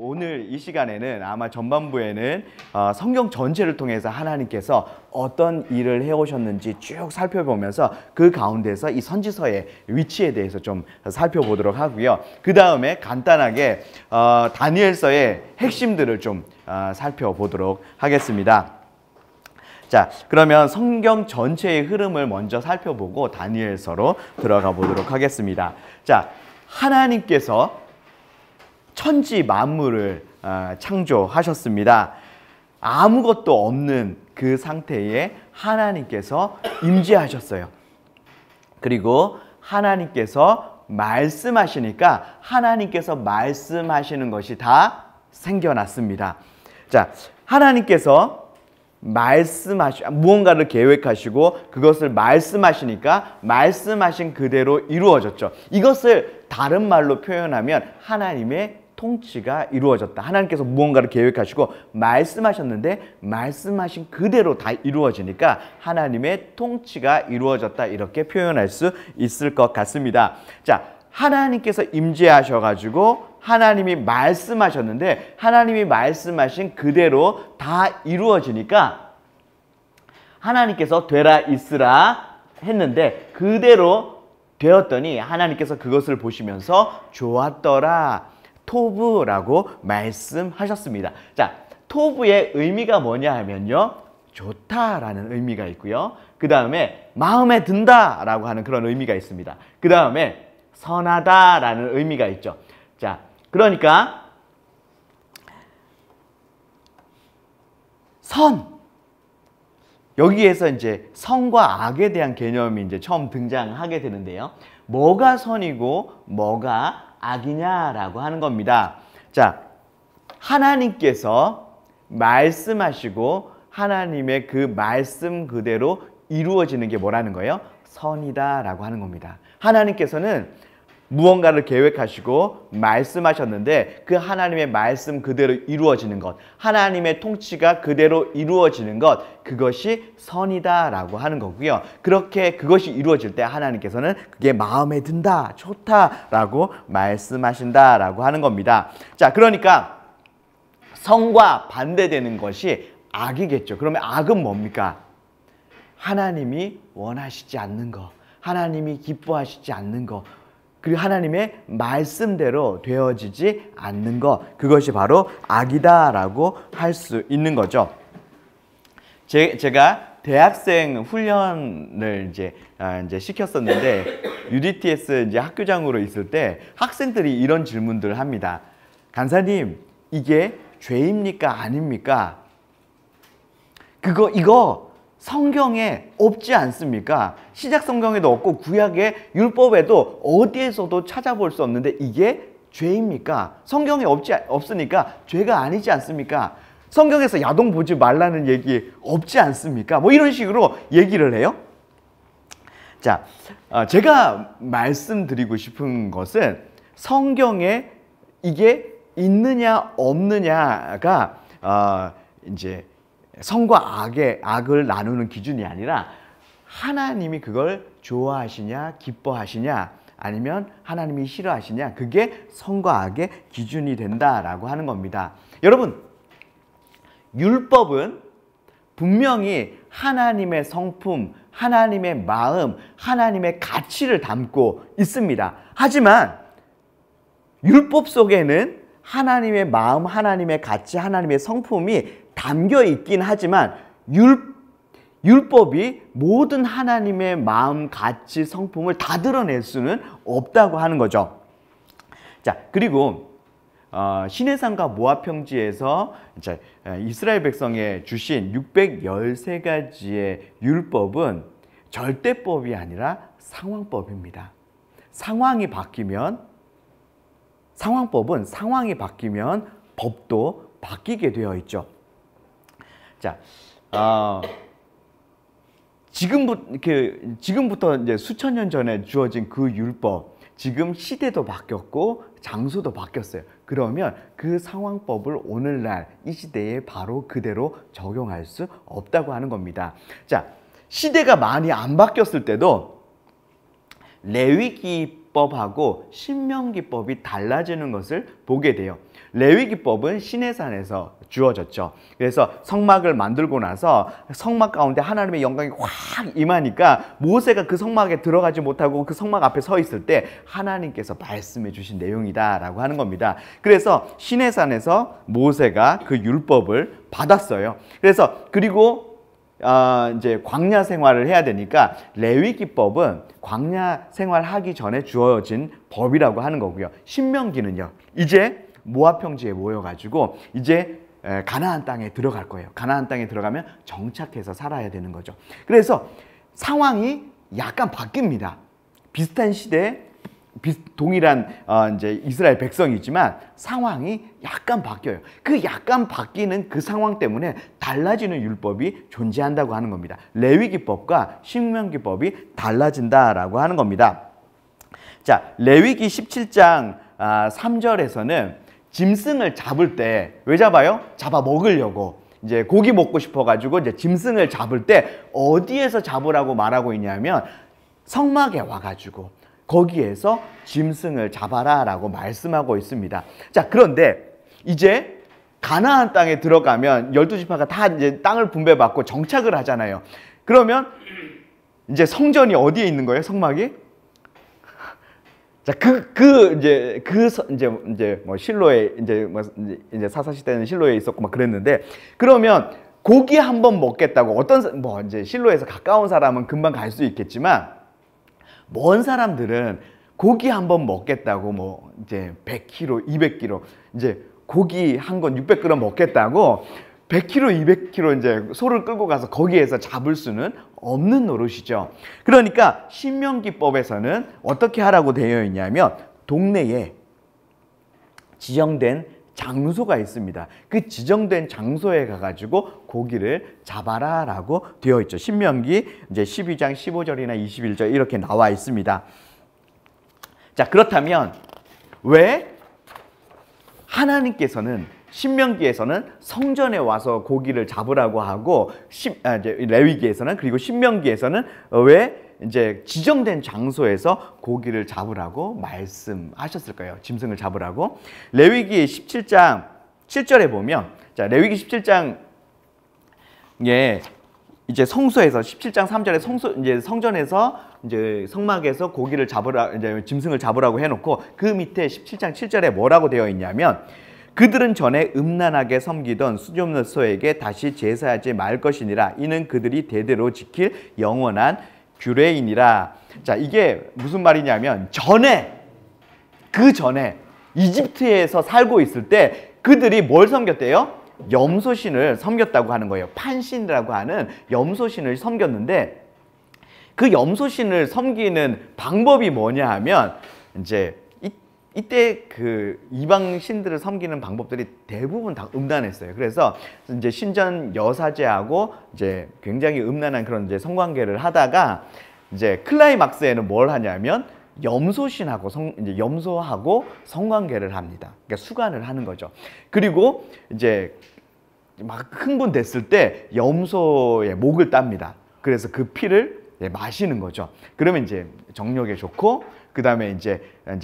오늘 이 시간에는 아마 전반부에는 성경 전체를 통해서 하나님께서 어떤 일을 해오셨는지 쭉 살펴보면서 그 가운데서 이 선지서의 위치에 대해서 좀 살펴보도록 하고요. 그 다음에 간단하게 다니엘서의 핵심들을 좀 살펴보도록 하겠습니다. 자, 그러면 성경 전체의 흐름을 먼저 살펴보고 다니엘서로 들어가 보도록 하겠습니다. 자, 하나님께서 천지 만물을 창조하셨습니다. 아무것도 없는 그 상태에 하나님께서 임재하셨어요. 그리고 하나님께서 말씀하시니까 하나님께서 말씀하시는 것이 다 생겨났습니다. 자, 하나님께서 무언가를 계획하시고 그것을 말씀하시니까 말씀하신 그대로 이루어졌죠. 이것을 다른 말로 표현하면 하나님의 통치가 이루어졌다. 하나님께서 무언가를 계획하시고 말씀하셨는데 말씀하신 그대로 다 이루어지니까 하나님의 통치가 이루어졌다. 이렇게 표현할 수 있을 것 같습니다. 자, 하나님께서 임재하셔가지고 하나님이 말씀하셨는데 하나님이 말씀하신 그대로 다 이루어지니까 하나님께서 되라 있으라 했는데 그대로 되었더니 하나님께서 그것을 보시면서 좋았더라. 토브라고 말씀하셨습니다. 자, 토브의 의미가 뭐냐 하면요. 좋다라는 의미가 있고요. 그 다음에 마음에 든다라고 하는 그런 의미가 있습니다. 그 다음에 선하다라는 의미가 있죠. 자, 그러니까 여기에서 이제 선과 악에 대한 개념이 이제 처음 등장하게 되는데요. 뭐가 선이고 뭐가 악이냐라고 하는 겁니다. 자, 하나님께서 말씀하시고 하나님의 그 말씀 그대로 이루어지는 게 뭐라는 거예요? 선이다라고 하는 겁니다. 하나님께서는 무언가를 계획하시고 말씀하셨는데 그 하나님의 말씀 그대로 이루어지는 것, 하나님의 통치가 그대로 이루어지는 것, 그것이 선이다라고 하는 거고요. 그렇게 그것이 이루어질 때 하나님께서는 그게 마음에 든다, 좋다라고 말씀하신다라고 하는 겁니다. 자, 그러니까 선과 반대되는 것이 악이겠죠. 그러면 악은 뭡니까? 하나님이 원하시지 않는 것, 하나님이 기뻐하시지 않는 것, 그리고 하나님의 말씀대로 되어지지 않는 것, 그것이 바로 악이다라고 할 수 있는 거죠. 제가 대학생 훈련을 이제 시켰었는데 UDTS 이제 학교장으로 있을 때 학생들이 이런 질문들을 합니다. 간사님, 이게 죄입니까? 아닙니까? 이거 성경에 없지 않습니까? 시작 성경에도 없고 구약의 율법에도 어디에서도 찾아볼 수 없는데 이게 죄입니까? 성경에 없으니까 죄가 아니지 않습니까? 성경에서 야동 보지 말라는 얘기 없지 않습니까? 뭐 이런 식으로 얘기를 해요. 자, 제가 말씀드리고 싶은 것은 성경에 이게 있느냐 없느냐가 이제 선과 악을 나누는 기준이 아니라 하나님이 그걸 좋아하시냐 기뻐하시냐 아니면 하나님이 싫어하시냐, 그게 선과 악의 기준이 된다라고 하는 겁니다. 여러분, 율법은 분명히 하나님의 성품, 하나님의 마음, 하나님의 가치를 담고 있습니다. 하지만 율법 속에는 하나님의 마음, 하나님의 가치, 하나님의 성품이 담겨 있긴 하지만 율법이 모든 하나님의 마음, 가치, 성품을 다 드러낼 수는 없다고 하는 거죠. 자, 그리고 시내산과 모압 평지에서 이스라엘 백성에 주신 613가지의 율법은 절대법이 아니라 상황법입니다. 상황법은 상황이 바뀌면 법도 바뀌게 되어 있죠. 자, 지금부터 이제 수천 년 전에 주어진 그 율법, 지금 시대도 바뀌었고 장소도 바뀌었어요. 그러면 그 상황법을 오늘날 이 시대에 바로 그대로 적용할 수 없다고 하는 겁니다. 자, 시대가 많이 안 바뀌었을 때도 레위기법 레위기법하고 신명기법이 달라지는 것을 보게 돼요. 레위기법은 시내산에서 주어졌죠. 그래서 성막을 만들고 나서 성막 가운데 하나님의 영광이 확 임하니까 모세가 그 성막에 들어가지 못하고 그 성막 앞에 서 있을 때 하나님께서 말씀해 주신 내용이다라고 하는 겁니다. 그래서 시내산에서 모세가 그 율법을 받았어요. 그래서 그리고 이제 광야 생활을 해야 되니까 레위기법은 광야 생활하기 전에 주어진 법이라고 하는 거고요. 신명기는요, 이제 모압 평지에 모여가지고 이제 가나안 땅에 들어갈 거예요. 가나안 땅에 들어가면 정착해서 살아야 되는 거죠. 그래서 상황이 약간 바뀝니다. 비슷한 시대에 동일한 이제 이스라엘 백성이지만 상황이 약간 바뀌어요. 그 약간 바뀌는 그 상황 때문에 달라지는 율법이 존재한다고 하는 겁니다. 레위기법과 신명기법이 달라진다라고 하는 겁니다. 자, 레위기 17장 3절에서는 짐승을 잡을 때 왜 잡아요? 잡아 먹으려고. 이제 고기 먹고 싶어가지고 이제 짐승을 잡을 때 어디에서 잡으라고 말하고 있냐면 성막에 와가지고 거기에서 짐승을 잡아라 라고 말씀하고 있습니다. 자, 그런데 이제 가나안 땅에 들어가면 12지파가 다 이제 땅을 분배받고 정착을 하잖아요. 그러면 이제 성전이 어디에 있는 거예요? 성막이? 자, 이제 뭐 실로에 이제 사사시 때는 실로에 있었고 막 그랬는데, 그러면 고기 한번 먹겠다고 뭐 이제 실로에서 가까운 사람은 금방 갈 수 있겠지만 먼 사람들은 고기 한번 먹겠다고 뭐 이제 100kg, 200kg 이제 고기 한 건 600g 먹겠다고 100kg, 200kg 이제 소를 끌고 가서 거기에서 잡을 수는 없는 노릇이죠. 그러니까 신명기법에서는 어떻게 하라고 되어 있냐면 동네에 지정된 장소가 있습니다. 그 지정된 장소에 가가지고 고기를 잡아라 라고 되어 있죠. 신명기 이제 12장 15절이나 21절 이렇게 나와 있습니다. 자, 그렇다면 왜 하나님께서는 신명기에서는 성전에 와서 고기를 잡으라고 하고 이제 레위기에서는, 그리고 신명기에서는 왜 이제 지정된 장소에서 고기를 잡으라고 말씀하셨을까요? 짐승을 잡으라고. 레위기 17장 7절에 보면, 자, 레위기 17장에 이제 성소에서 17장 3절에 이제 성전에서 이제 성막에서 고기를 잡으라, 이제 짐승을 잡으라고 해놓고 그 밑에 17장 7절에 뭐라고 되어 있냐면, 그들은 전에 음란하게 섬기던 수종소에게 다시 제사하지 말 것이니라. 이는 그들이 대대로 지킬 영원한 규례이니라. 자, 이게 무슨 말이냐면 그 전에 이집트에서 살고 있을 때 그들이 뭘 섬겼대요? 염소신을 섬겼다고 하는 거예요. 판신이라고 하는 염소신을 섬겼는데, 그 염소신을 섬기는 방법이 뭐냐 하면 이제 이때 그 이방 신들을 섬기는 방법들이 대부분 다 음란했어요. 그래서 이제 신전 여사제하고 이제 굉장히 음란한 그런 이제 성관계를 하다가 이제 클라이막스에는 뭘 하냐면 염소신하고 이제 염소하고 성관계를 합니다. 그러니까 수간을 하는 거죠. 그리고 이제 막 흥분됐을 때 염소의 목을 따입니다. 그래서 그 피를 마시는 거죠. 그러면 이제 정력에 좋고, 그 다음에 이제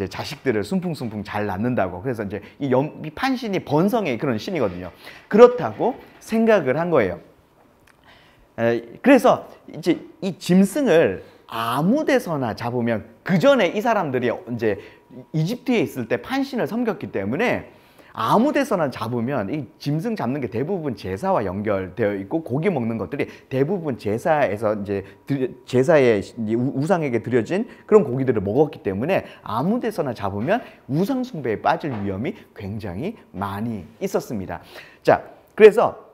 자식들을 순풍순풍 잘 낳는다고. 그래서 이제 이 판신이 번성의 그런 신이거든요. 그렇다고 생각을 한 거예요. 그래서 이제 이 짐승을 아무 데서나 잡으면, 그 전에 이 사람들이 이제 이집트에 있을 때 판신을 섬겼기 때문에 아무 데서나 잡으면 이 짐승 잡는 게 대부분 제사와 연결되어 있고, 고기 먹는 것들이 대부분 제사에서 이제 제사의 우상에게 드려진 그런 고기들을 먹었기 때문에 아무 데서나 잡으면 우상 숭배에 빠질 위험이 굉장히 많이 있었습니다. 자, 그래서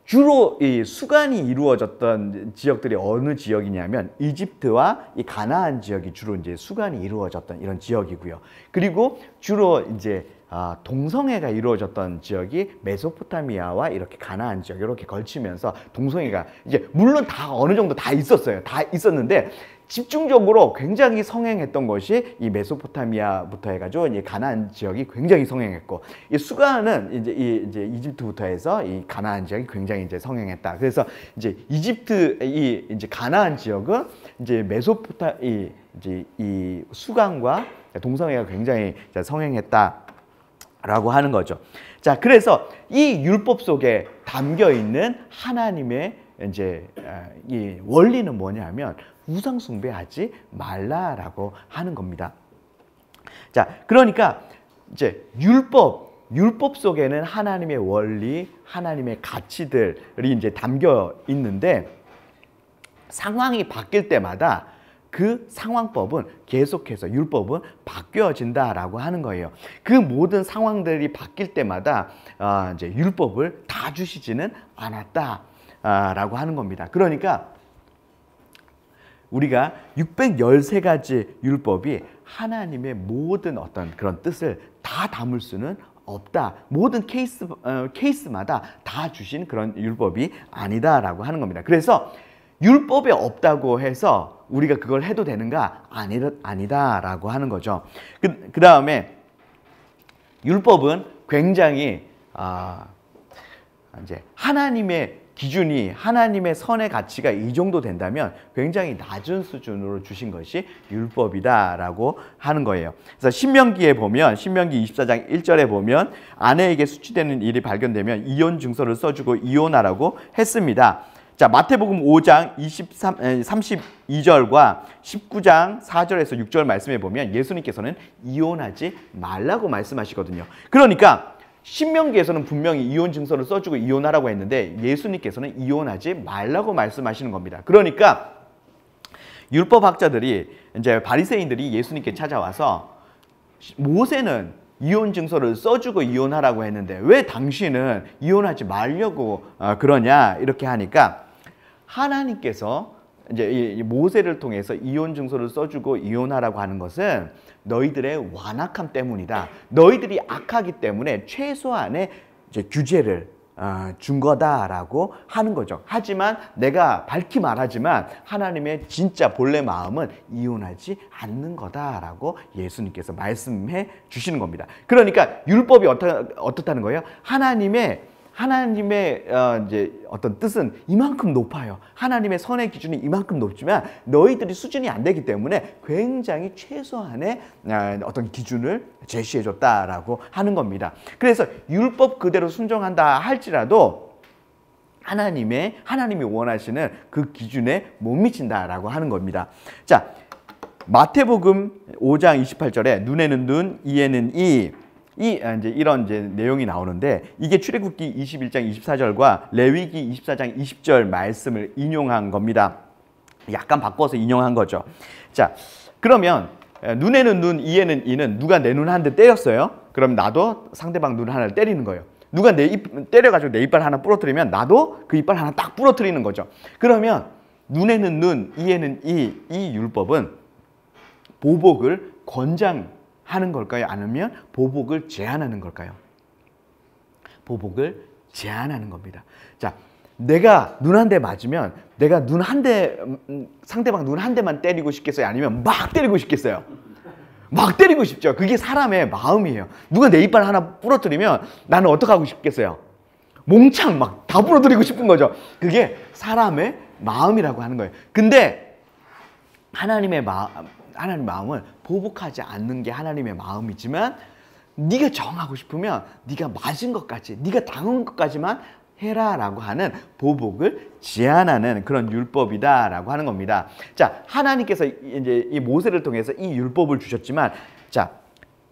주로 이 수간이 이루어졌던 지역들이 어느 지역이냐면 이집트와 이 가나안 지역이 주로 이제 수간이 이루어졌던 이런 지역이고요. 그리고 주로 이제 동성애가 이루어졌던 지역이 메소포타미아와 이렇게 가나안 지역 이렇게 걸치면서 동성애가 이제 물론 다 어느 정도 다 있었어요. 다 있었는데 집중적으로 굉장히 성행했던 것이 이 메소포타미아부터 해가지고 이 가나안 지역이 굉장히 성행했고, 이 수간은 이제 이집트부터 해서 이 가나안 지역이 굉장히 이제 성행했다. 그래서 이제 이집트 이제 가나안 지역은 이제 이제 이 수강과 동성애가 굉장히 성행했다라고 하는 거죠. 자, 그래서 이 율법 속에 담겨 있는 하나님의 이제 이 원리는 뭐냐면 우상 숭배하지 말라라고 하는 겁니다. 자, 그러니까 이제 율법 속에는 하나님의 원리, 하나님의 가치들이 이제 담겨 있는데 상황이 바뀔 때마다 그 상황법은 계속해서 율법은 바뀌어진다라고 하는 거예요. 그 모든 상황들이 바뀔 때마다 이제 율법을 다 주시지는 않았다라고 하는 겁니다. 그러니까 우리가 613가지 율법이 하나님의 모든 어떤 그런 뜻을 다 담을 수는 없다. 모든 케이스마다 다 주신 그런 율법이 아니다라고 하는 겁니다. 그래서 율법에 없다고 해서 우리가 그걸 해도 되는가? 아니다라고 하는 거죠. 그 다음에 율법은 굉장히 이제 하나님의 기준이 하나님의 선의 가치가 이 정도 된다면 굉장히 낮은 수준으로 주신 것이 율법이다라고 하는 거예요. 그래서 신명기에 보면 신명기 24장 1절에 보면 아내에게 수치되는 일이 발견되면 이혼 증서를 써주고 이혼하라고 했습니다. 자, 마태복음 5장 32절과 19장 4절에서 6절 말씀에 보면 예수님께서는 이혼하지 말라고 말씀하시거든요. 그러니까 신명기에서는 분명히 이혼 증서를 써주고 이혼하라고 했는데 예수님께서는 이혼하지 말라고 말씀하시는 겁니다. 그러니까 율법학자들이 이제 바리새인들이 예수님께 찾아와서 모세는 이혼 증서를 써주고 이혼하라고 했는데 왜 당신은 이혼하지 말려고 그러냐 이렇게 하니까 하나님께서 이제 이 모세를 통해서 이혼 증서를 써주고 이혼하라고 하는 것은 너희들의 완악함 때문이다. 너희들이 악하기 때문에 최소한의 이제 규제를 준 거다라고 하는 거죠. 하지만 내가 밝히 말하지만 하나님의 진짜 본래 마음은 이혼하지 않는 거다라고 예수님께서 말씀해 주시는 겁니다. 그러니까 율법이 어떻다는 거예요? 하나님의 이제 어떤 뜻은 이만큼 높아요. 하나님의 선의 기준이 이만큼 높지만 너희들이 수준이 안 되기 때문에 굉장히 최소한의 어떤 기준을 제시해줬다라고 하는 겁니다. 그래서 율법 그대로 순종한다 할지라도 하나님이 원하시는 그 기준에 못 미친다라고 하는 겁니다. 자, 마태복음 5장 28절에 눈에는 눈, 이에는 이제 이런 이제 내용이 나오는데 이게 출애굽기 21장 24절과 레위기 24장 20절 말씀을 인용한 겁니다. 약간 바꿔서 인용한 거죠. 자, 그러면 눈에는 눈, 이에는 이는 누가 내 눈 한 대 때렸어요. 그럼 나도 상대방 눈 하나를 때리는 거예요. 누가 내 입 때려가지고 내 이빨 하나 부러뜨리면 나도 그 이빨 하나 딱 부러뜨리는 거죠. 그러면 눈에는 눈, 이에는 이 율법은 보복을 권장하는 걸까요? 아니면 보복을 제한하는 걸까요? 보복을 제한하는 겁니다. 자, 내가 눈 한 대 맞으면 내가 상대방 눈 한 대만 때리고 싶겠어요? 아니면 막 때리고 싶겠어요? 막 때리고 싶죠. 그게 사람의 마음이에요. 누가 내 이빨 하나 부러뜨리면 나는 어떻게 하고 싶겠어요? 몽창 막 다 부러뜨리고 싶은 거죠. 그게 사람의 마음이라고 하는 거예요. 근데 하나님의 마음은 보복하지 않는 게 하나님의 마음이지만 네가 정하고 싶으면 네가 맞은 것까지, 네가 당한 것까지만 해라라고 하는 보복을 제한하는 그런 율법이다라고 하는 겁니다. 자, 하나님께서 이제 이 모세를 통해서 이 율법을 주셨지만, 자,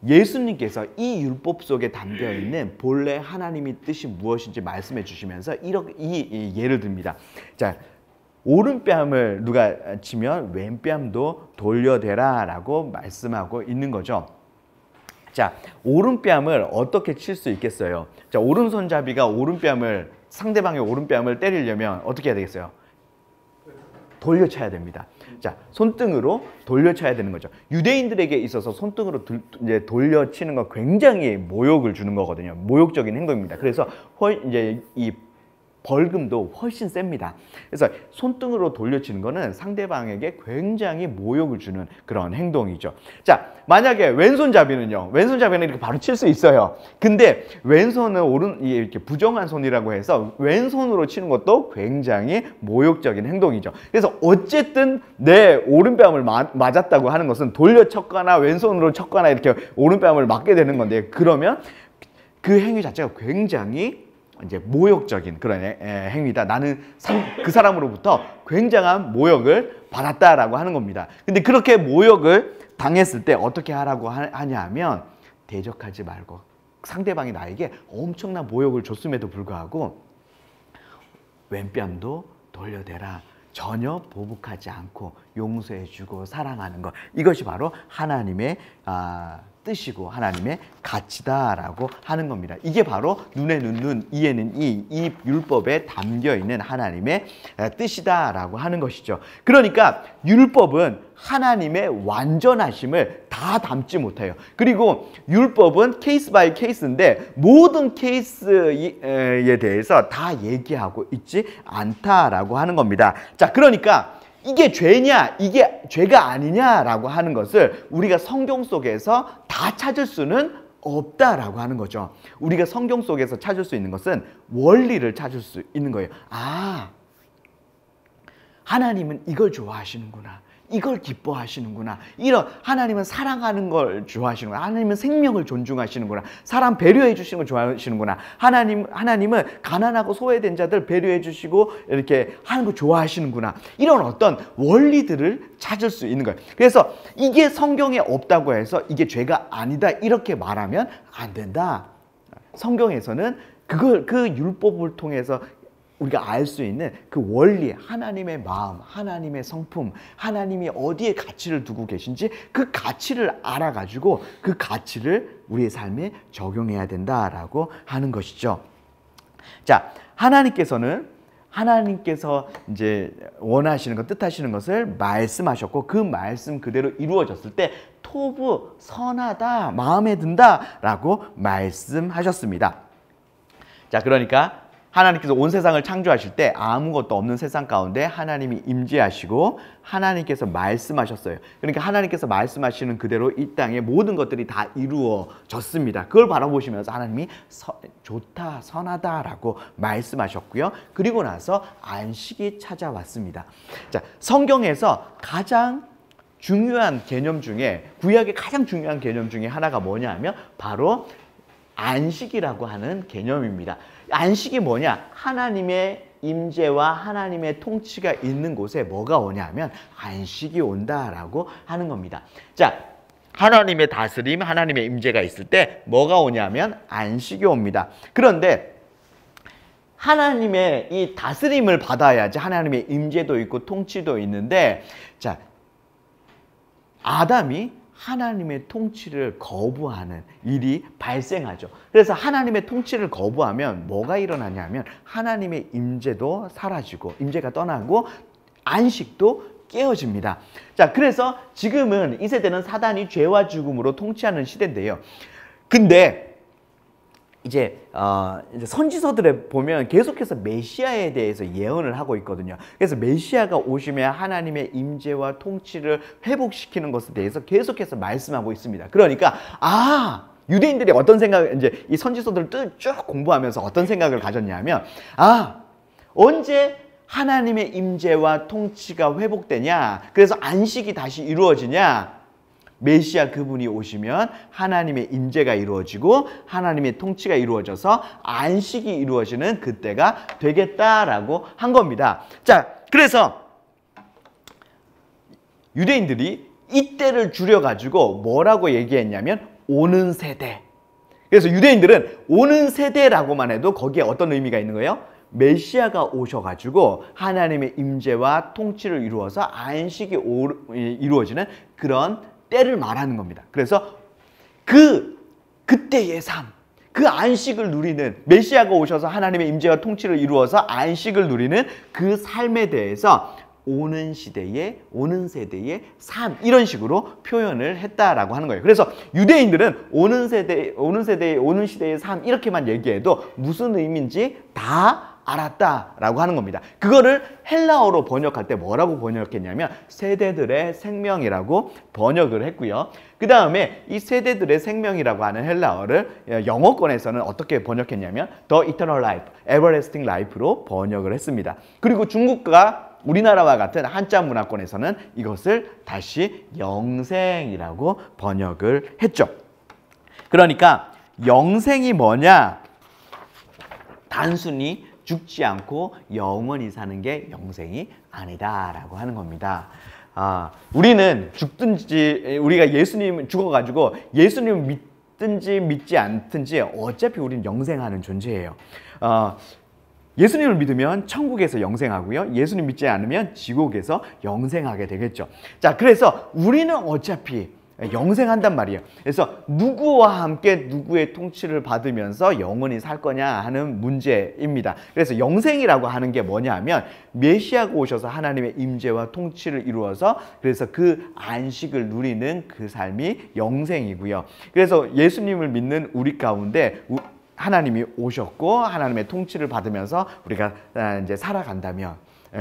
예수님께서 이 율법 속에 담겨 있는 본래 하나님의 뜻이 무엇인지 말씀해 주시면서 이 예를 듭니다. 자, 오른뺨을 누가 치면 왼뺨도 돌려대라라고 말씀하고 있는 거죠. 자, 오른뺨을 어떻게 칠 수 있겠어요? 자, 오른손잡이가 상대방의 오른뺨을 때리려면 어떻게 해야 되겠어요? 돌려쳐야 됩니다. 자, 손등으로 돌려쳐야 되는 거죠. 유대인들에게 있어서 손등으로 이제 돌려치는 건 굉장히 모욕을 주는 거거든요. 모욕적인 행동입니다. 그래서 이제 이 벌금도 훨씬 셉니다. 그래서 손등으로 돌려치는 거는 상대방에게 굉장히 모욕을 주는 그런 행동이죠. 자, 만약에 왼손잡이는요. 왼손잡이는 이렇게 바로 칠 수 있어요. 근데 왼손은 이렇게 부정한 손이라고 해서 왼손으로 치는 것도 굉장히 모욕적인 행동이죠. 그래서 어쨌든 내 오른뺨을 맞았다고 하는 것은 돌려쳤거나 왼손으로 쳤거나 이렇게 오른뺨을 맞게 되는 건데, 그러면 그 행위 자체가 굉장히 이제 모욕적인 그런 행위다. 나는 그 사람으로부터 굉장한 모욕을 받았다라고 하는 겁니다. 근데 그렇게 모욕을 당했을 때 어떻게 하라고 하냐 하면, 대적하지 말고, 상대방이 나에게 엄청난 모욕을 줬음에도 불구하고 왼뺨도 돌려대라. 전혀 보복하지 않고 용서해주고 사랑하는 것, 이것이 바로 하나님의 뜻이고 하나님의 가치다라고 하는 겁니다. 이게 바로 눈에는 눈, 이에는 이 율법에 담겨있는 하나님의 뜻이다라고 하는 것이죠. 그러니까 율법은 하나님의 완전하심을 다 담지 못해요. 그리고 율법은 케이스 바이 케이스인데 모든 케이스에 대해서 다 얘기하고 있지 않다라고 하는 겁니다. 자, 그러니까 이게 죄냐, 이게 죄가 아니냐라고 하는 것을 우리가 성경 속에서 다 찾을 수는 없다라고 하는 거죠. 우리가 성경 속에서 찾을 수 있는 것은 원리를 찾을 수 있는 거예요. 아, 하나님은 이걸 좋아하시는구나. 이걸 기뻐하시는구나. 이런, 하나님은 사랑하는 걸 좋아하시는구나. 하나님은 생명을 존중하시는구나. 사람 배려해 주시는 걸 좋아하시는구나. 하나님은 가난하고 소외된 자들 배려해 주시고 이렇게 하는 거 좋아하시는구나. 이런 어떤 원리들을 찾을 수 있는 거예요. 그래서 이게 성경에 없다고 해서 이게 죄가 아니다 이렇게 말하면 안 된다. 성경에서는 그 율법을 통해서 우리가 알 수 있는 그 원리, 하나님의 마음, 하나님의 성품, 하나님이 어디에 가치를 두고 계신지 그 가치를 알아가지고 그 가치를 우리의 삶에 적용해야 된다라고 하는 것이죠. 자, 하나님께서 이제 원하시는 것, 뜻하시는 것을 말씀하셨고 그 말씀 그대로 이루어졌을 때 토부, 선하다, 마음에 든다라고 말씀하셨습니다. 자, 그러니까 하나님께서 온 세상을 창조하실 때 아무것도 없는 세상 가운데 하나님이 임재하시고 하나님께서 말씀하셨어요. 그러니까 하나님께서 말씀하시는 그대로 이 땅에 모든 것들이 다 이루어졌습니다. 그걸 바라보시면서 하나님이 좋다, 선하다라고 말씀하셨고요. 그리고 나서 안식이 찾아왔습니다. 자, 성경에서 가장 중요한 개념 중에, 구약의 가장 중요한 개념 중에 하나가 뭐냐 하면 바로 안식이라고 하는 개념입니다. 안식이 뭐냐? 하나님의 임재와 하나님의 통치가 있는 곳에 뭐가 오냐 하면 안식이 온다라고 하는 겁니다. 자, 하나님의 다스림, 하나님의 임재가 있을 때 뭐가 오냐면 안식이 옵니다. 그런데 하나님의 이 다스림을 받아야지 하나님의 임재도 있고 통치도 있는데, 자, 아담이 하나님의 통치를 거부하는 일이 발생하죠. 그래서 하나님의 통치를 거부하면 뭐가 일어나냐면 하나님의 임재도 사라지고 임재가 떠나고 안식도 깨어집니다. 자, 그래서 지금은 이 세대는 사단이 죄와 죽음으로 통치하는 시대인데요. 근데 이제 선지서들에 보면 계속해서 메시아에 대해서 예언을 하고 있거든요. 그래서 메시아가 오시면 하나님의 임재와 통치를 회복시키는 것에 대해서 계속해서 말씀하고 있습니다. 그러니까 유대인들이 어떤 생각을, 이제 이 선지서들을 쭉 공부하면서 어떤 생각을 가졌냐면, 언제 하나님의 임재와 통치가 회복되냐? 그래서 안식이 다시 이루어지냐? 메시아 그분이 오시면 하나님의 임재가 이루어지고 하나님의 통치가 이루어져서 안식이 이루어지는 그때가 되겠다라고 한 겁니다. 자, 그래서 유대인들이 이때를 줄여가지고 뭐라고 얘기했냐면 오는 세대. 그래서 유대인들은 오는 세대라고만 해도 거기에 어떤 의미가 있는 거예요? 메시아가 오셔가지고 하나님의 임재와 통치를 이루어서 안식이 이루어지는 그런 때를 말하는 겁니다. 그래서 그때의 삶, 그 안식을 누리는, 메시아가 오셔서 하나님의 임재와 통치를 이루어서 안식을 누리는 그 삶에 대해서 오는 시대의, 오는 세대의 삶, 이런 식으로 표현을 했다라고 하는 거예요. 그래서 유대인들은 오는 세대의, 오는 시대의 삶 이렇게만 얘기해도 무슨 의미인지 다 알았다라고 하는 겁니다. 그거를 헬라어로 번역할 때 뭐라고 번역했냐면 세대들의 생명이라고 번역을 했고요. 그 다음에 이 세대들의 생명이라고 하는 헬라어를 영어권에서는 어떻게 번역했냐면 The Eternal Life, Everlasting Life로 번역을 했습니다. 그리고 중국과 우리나라와 같은 한자 문화권에서는 이것을 다시 영생이라고 번역을 했죠. 그러니까 영생이 뭐냐? 단순히 죽지 않고 영원히 사는 게 영생이 아니다라고 하는 겁니다. 우리는 죽든지 우리가 예수님 죽어가지고 예수님 믿든지 믿지 않든지 어차피 우리는 영생하는 존재예요. 예수님을 믿으면 천국에서 영생하고요. 예수님 믿지 않으면 지옥에서 영생하게 되겠죠. 자, 그래서 우리는 어차피 영생한단 말이에요. 그래서 누구와 함께 누구의 통치를 받으면서 영원히 살 거냐 하는 문제입니다. 그래서 영생이라고 하는 게 뭐냐 하면 메시아가 오셔서 하나님의 임재와 통치를 이루어서 그래서 그 안식을 누리는 그 삶이 영생이고요. 그래서 예수님을 믿는 우리 가운데 하나님이 오셨고 하나님의 통치를 받으면서 우리가 이제 살아간다면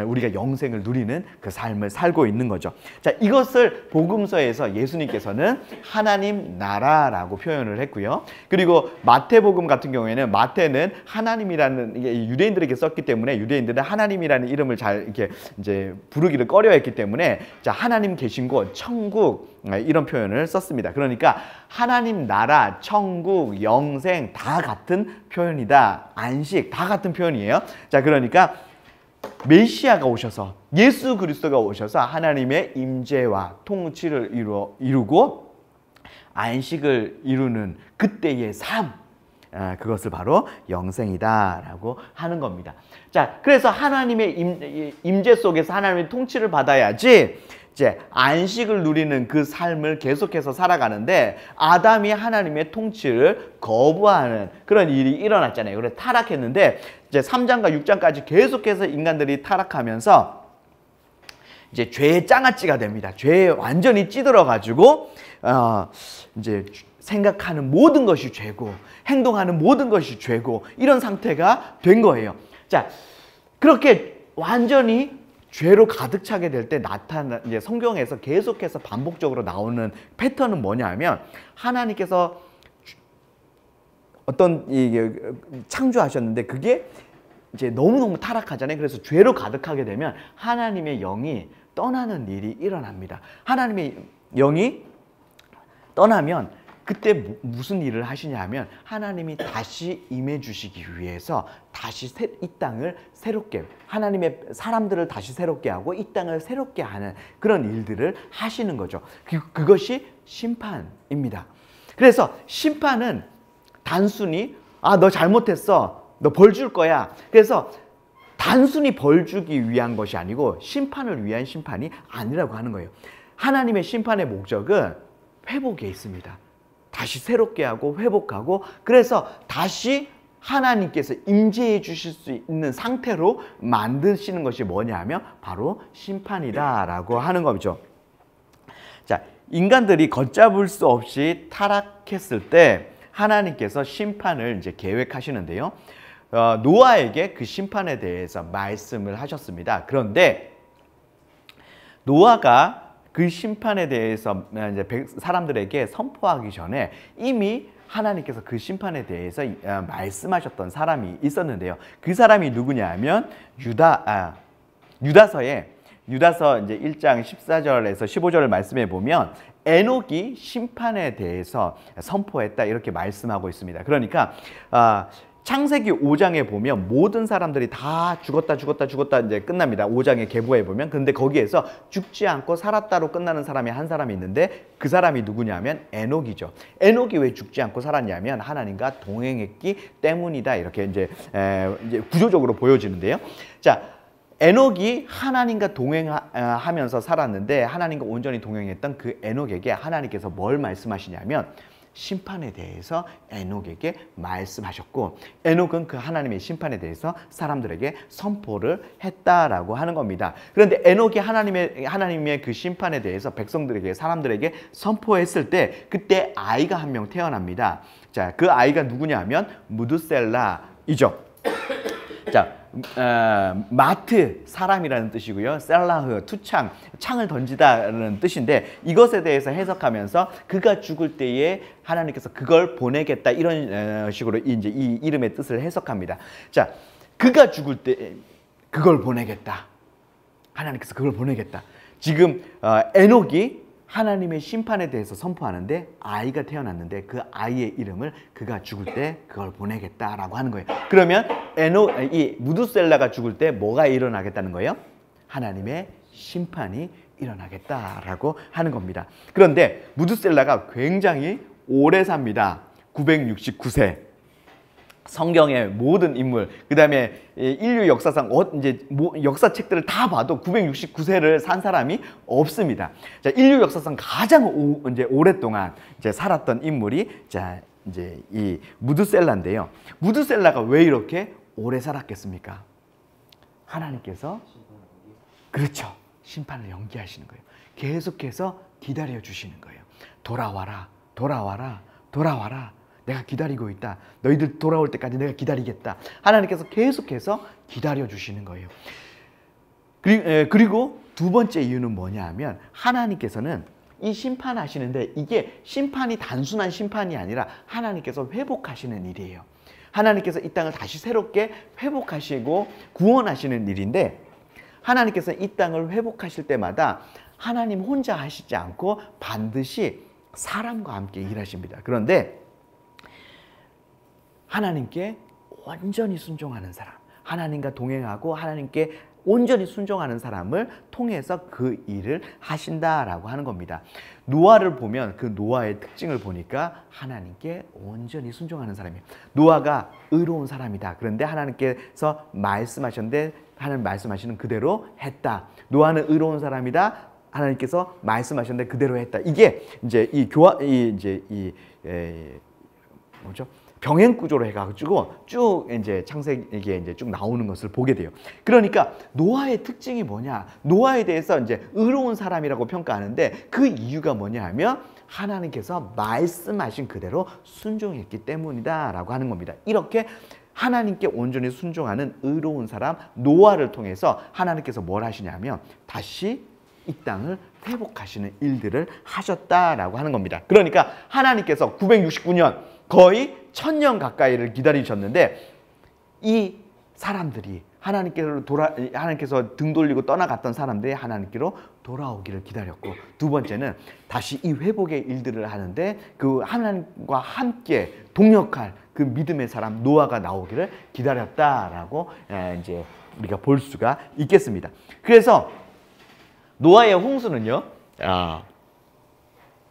우리가 영생을 누리는 그 삶을 살고 있는 거죠. 자, 이것을 복음서에서 예수님께서는 하나님 나라라고 표현을 했고요. 그리고 마태복음 같은 경우에는 마태는 하나님이라는 이게 유대인들에게 썼기 때문에 유대인들은 하나님이라는 이름을 잘 이렇게 이제 부르기를 꺼려했기 때문에 자, 하나님 계신 곳, 천국 이런 표현을 썼습니다. 그러니까 하나님 나라, 천국, 영생 다 같은 표현이다. 안식 다 같은 표현이에요. 자, 그러니까 메시아가 오셔서 예수 그리스도가 오셔서 하나님의 임재와 통치를 이루고 안식을 이루는 그때의 삶, 그것을 바로 영생이다라고 하는 겁니다. 자, 그래서 하나님의 임재 속에서 하나님의 통치를 받아야지 이제 안식을 누리는 그 삶을 계속해서 살아가는데 아담이 하나님의 통치를 거부하는 그런 일이 일어났잖아요. 그래서 타락했는데 이제 3장과 6장까지 계속해서 인간들이 타락하면서 이제 죄의 장아찌가 됩니다. 죄에 완전히 찌들어 가지고 이제 생각하는 모든 것이 죄고 행동하는 모든 것이 죄고 이런 상태가 된 거예요. 자, 그렇게 완전히 죄로 가득 차게 될 때 이제 성경에서 계속해서 반복적으로 나오는 패턴은 뭐냐 하면 하나님께서 어떤 창조하셨는데 그게 이제 너무너무 타락하잖아요. 그래서 죄로 가득하게 되면 하나님의 영이 떠나는 일이 일어납니다. 하나님의 영이 떠나면 그때 무슨 일을 하시냐 하면 하나님이 다시 임해 주시기 위해서 다시 이 땅을 새롭게 하나님의 사람들을 다시 새롭게 하고 이 땅을 새롭게 하는 그런 일들을 하시는 거죠. 그것이 심판입니다. 그래서 심판은 단순히 너 잘못했어. 너 벌 줄 거야. 그래서 단순히 벌 주기 위한 것이 아니고 심판을 위한 심판이 아니라고 하는 거예요. 하나님의 심판의 목적은 회복에 있습니다. 다시 새롭게 하고 회복하고 그래서 다시 하나님께서 임재해 주실 수 있는 상태로 만드시는 것이 뭐냐 하면 바로 심판이다라고 하는 거죠. 자, 인간들이 걷잡을 수 없이 타락했을 때 하나님께서 심판을 이제 계획하시는데요. 노아에게 그 심판에 대해서 말씀을 하셨습니다. 그런데 노아가 그 심판에 대해서 이제 사람들에게 선포하기 전에 이미 하나님께서 그 심판에 대해서 말씀하셨던 사람이 있었는데요. 그 사람이 누구냐 하면 유다서 이제 1장 14절에서 15절을 말씀해 보면 에녹이 심판에 대해서 선포했다 이렇게 말씀하고 있습니다. 그러니까 창세기 5장에 보면 모든 사람들이 다 죽었다 이제 끝납니다. 5장에 계보에 보면. 근데 거기에서 죽지 않고 살았다로 끝나는 사람이 한 사람이 있는데 그 사람이 누구냐면 에녹이죠. 에녹이 왜 죽지 않고 살았냐면 하나님과 동행했기 때문이다. 이렇게 이제 구조적으로 보여지는데요. 자, 에녹이 하나님과 동행하면서 살았는데 하나님과 온전히 동행했던 그 에녹에게 하나님께서 뭘 말씀하시냐면 심판에 대해서 에녹에게 말씀하셨고 에녹은 그 하나님의 심판에 대해서 사람들에게 선포를 했다라고 하는 겁니다. 그런데 에녹이 하나님의 그 심판에 대해서 백성들에게 사람들에게 선포했을 때 그때 아이가 한 명 태어납니다. 자, 그 아이가 누구냐 하면 무드셀라이죠. 자, 마트, 사람이라는 뜻이고요. 셀라흐, 투창, 창을 던지다라는 뜻인데 이것에 대해서 해석하면서 그가 죽을 때에 하나님께서 그걸 보내겠다 이런 식으로 이제 이 이름의 뜻을 해석합니다. 자, 그가 죽을 때 그걸 보내겠다. 하나님께서 그걸 보내겠다. 지금 에녹이 하나님의 심판에 대해서 선포하는데 아이가 태어났는데 그 아이의 이름을 그가 죽을 때 그걸 보내겠다라고 하는 거예요. 그러면 이 무두셀라가 죽을 때 뭐가 일어나겠다는 거예요? 하나님의 심판이 일어나겠다라고 하는 겁니다. 그런데 무두셀라가 굉장히 오래 삽니다. 969세. 성경의 모든 인물, 그 다음에 인류 역사상 이제 역사책들을 다 봐도 969세를 산 사람이 없습니다. 자, 인류 역사상 가장 이제 오랫동안 이제 살았던 인물이 자, 이제 이 무드셀라인데요. 무드셀라가 왜 이렇게 오래 살았겠습니까? 하나님께서 그렇죠. 심판을 연기하시는 거예요. 계속해서 기다려 주시는 거예요. 돌아와라, 돌아와라, 돌아와라. 내가 기다리고 있다. 너희들 돌아올 때까지 내가 기다리겠다. 하나님께서 계속해서 기다려 주시는 거예요. 그리고 두 번째 이유는 뭐냐 하면 하나님께서는 이 심판하시는데 이게 심판이 단순한 심판이 아니라 하나님께서 회복하시는 일이에요. 하나님께서 이 땅을 다시 새롭게 회복하시고 구원하시는 일인데 하나님께서 이 땅을 회복하실 때마다 하나님 혼자 하시지 않고 반드시 사람과 함께 일하십니다. 그런데 하나님께 온전히 순종하는 사람, 하나님과 동행하고 하나님께 온전히 순종하는 사람을 통해서 그 일을 하신다라고 하는 겁니다. 노아를 보면 그 노아의 특징을 보니까 하나님께 온전히 순종하는 사람이에요. 노아가 의로운 사람이다. 그런데 하나님께서 말씀하셨는데 하나님 말씀하시는 그대로 했다. 노아는 의로운 사람이다. 하나님께서 말씀하셨는데 그대로 했다. 이게 이제 뭐죠? 병행 구조로 해가지고 쭉 이제 창세기에 이제 쭉 나오는 것을 보게 돼요. 그러니까 노아의 특징이 뭐냐? 노아에 대해서 이제 의로운 사람이라고 평가하는데 그 이유가 뭐냐 하면 하나님께서 말씀하신 그대로 순종했기 때문이다라고 하는 겁니다. 이렇게 하나님께 온전히 순종하는 의로운 사람 노아를 통해서 하나님께서 뭘 하시냐면 다시 이 땅을 회복하시는 일들을 하셨다라고 하는 겁니다. 그러니까 하나님께서 969년 거의 1000년 가까이를 기다리셨는데 이 사람들이 하나님께서 등 돌리고 떠나갔던 사람들이 하나님께로 돌아오기를 기다렸고 두 번째는 다시 이 회복의 일들을 하는데 그 하나님과 함께 동역할 그 믿음의 사람 노아가 나오기를 기다렸다라고 이제 우리가 볼 수가 있겠습니다. 그래서 노아의 홍수는요,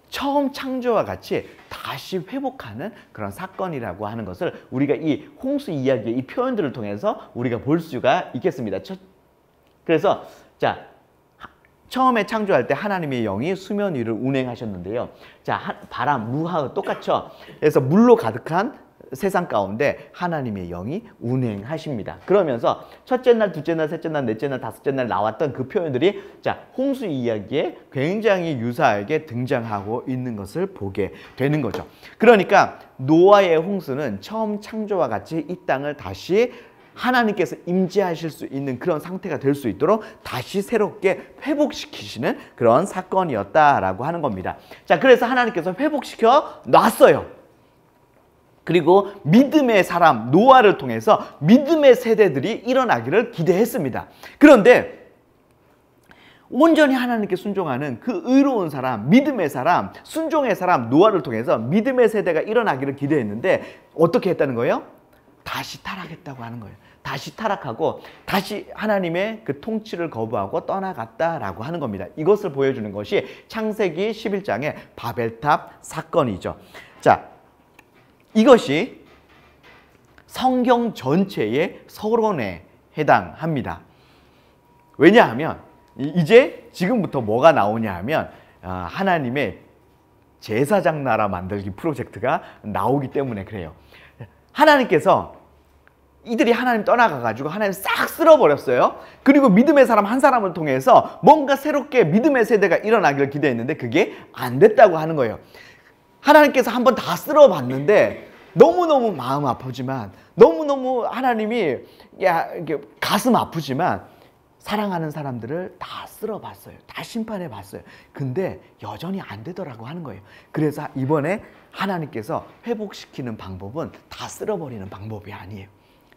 처음 창조와 같이 다시 회복하는 그런 사건이라고 하는 것을 우리가 이 홍수 이야기의 이 표현들을 통해서 우리가 볼 수가 있겠습니다. 그래서 자, 처음에 창조할 때 하나님의 영이 수면 위를 운행하셨는데요. 자, 바람, 무하고 똑같죠. 그래서 물로 가득한 세상 가운데 하나님의 영이 운행하십니다. 그러면서 첫째 날, 둘째 날, 셋째 날, 넷째 날, 다섯째 날 나왔던 그 표현들이 자, 홍수 이야기에 굉장히 유사하게 등장하고 있는 것을 보게 되는 거죠. 그러니까 노아의 홍수는 처음 창조와 같이 이 땅을 다시 하나님께서 임재하실 수 있는 그런 상태가 될 수 있도록 다시 새롭게 회복시키시는 그런 사건이었다라고 하는 겁니다. 자, 그래서 하나님께서 회복시켜 놨어요. 그리고 믿음의 사람 노아를 통해서 믿음의 세대들이 일어나기를 기대했습니다. 그런데 온전히 하나님께 순종하는 그 의로운 사람, 믿음의 사람, 순종의 사람 노아를 통해서 믿음의 세대가 일어나기를 기대했는데 어떻게 했다는 거예요? 다시 타락했다고 하는 거예요. 다시 타락하고 다시 하나님의 그 통치를 거부하고 떠나갔다라고 하는 겁니다. 이것을 보여주는 것이 창세기 11장의 바벨탑 사건이죠. 자, 이것이 성경 전체의 서론에 해당합니다. 왜냐하면 이제 지금부터 뭐가 나오냐 하면 하나님의 제사장 나라 만들기 프로젝트가 나오기 때문에 그래요. 하나님께서 이들이 하나님 떠나가가지고 하나님 싹 쓸어버렸어요. 그리고 믿음의 사람 한 사람을 통해서 뭔가 새롭게 믿음의 세대가 일어나기를 기대했는데 그게 안 됐다고 하는 거예요. 하나님께서 한번 다 쓸어봤는데 너무너무 마음 아프지만, 너무너무 하나님이 이렇게 가슴 아프지만 사랑하는 사람들을 다 쓸어봤어요. 다 심판해봤어요. 근데 여전히 안 되더라고 하는 거예요. 그래서 이번에 하나님께서 회복시키는 방법은 다 쓸어버리는 방법이 아니에요.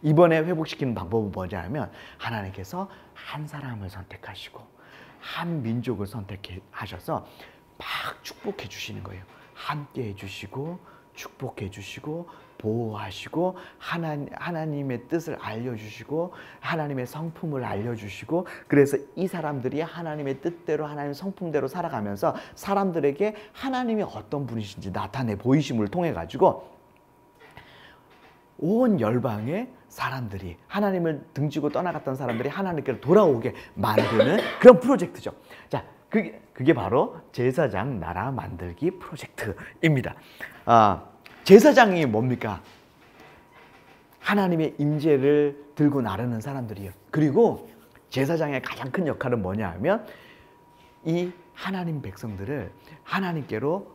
이번에 회복시키는 방법은 뭐냐면 하나님께서 한 사람을 선택하시고 한 민족을 선택하셔서 막 축복해 주시는 거예요. 함께 해주시고 축복해 주시고 보호하시고 하나님의 뜻을 알려주시고 하나님의 성품을 알려주시고, 그래서 이 사람들이 하나님의 뜻대로 하나님의 성품대로 살아가면서 사람들에게 하나님이 어떤 분이신지 나타내 보이심을 통해 가지고 온 열방의 사람들이, 하나님을 등지고 떠나갔던 사람들이 하나님께로 돌아오게 만드는 그런 프로젝트죠. 자, 그게 바로 제사장 나라 만들기 프로젝트입니다. 제사장이 뭡니까? 하나님의 임재를 들고 나르는 사람들이에요. 그리고 제사장의 가장 큰 역할은 뭐냐 하면 이 하나님 백성들을 하나님께로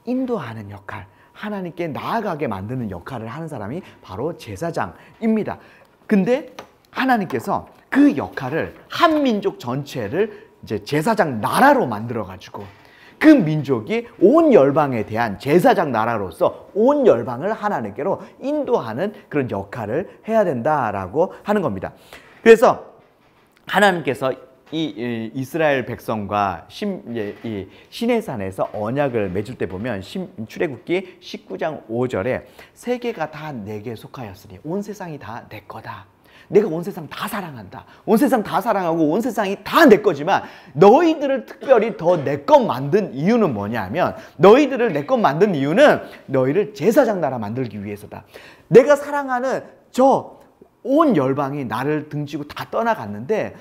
인도하는 역할, 하나님께 나아가게 만드는 역할을 하는 사람이 바로 제사장입니다. 근데 하나님께서 그 역할을 한 민족 전체를 이제 제사장 나라로 만들어 가지고 그 민족이 온 열방에 대한 제사장 나라로서 온 열방을 하나님께로 인도하는 그런 역할을 해야 된다라고 하는 겁니다. 그래서 하나님께서 이 이스라엘 백성과 이 시내산에서 언약을 맺을 때 보면 출애굽기 19장 5절에 세계가 다 내게 속하였으니 온 세상이 다 내 거다. 내가 온 세상 다 사랑한다. 온 세상 다 사랑하고 온 세상이 다 내 거지만 너희들을 특별히 더 내 것 만든 이유는 뭐냐면, 너희들을 내 것 만든 이유는 너희를 제사장 나라 만들기 위해서다. 내가 사랑하는 저 온 열방이 나를 등지고 다 떠나갔는데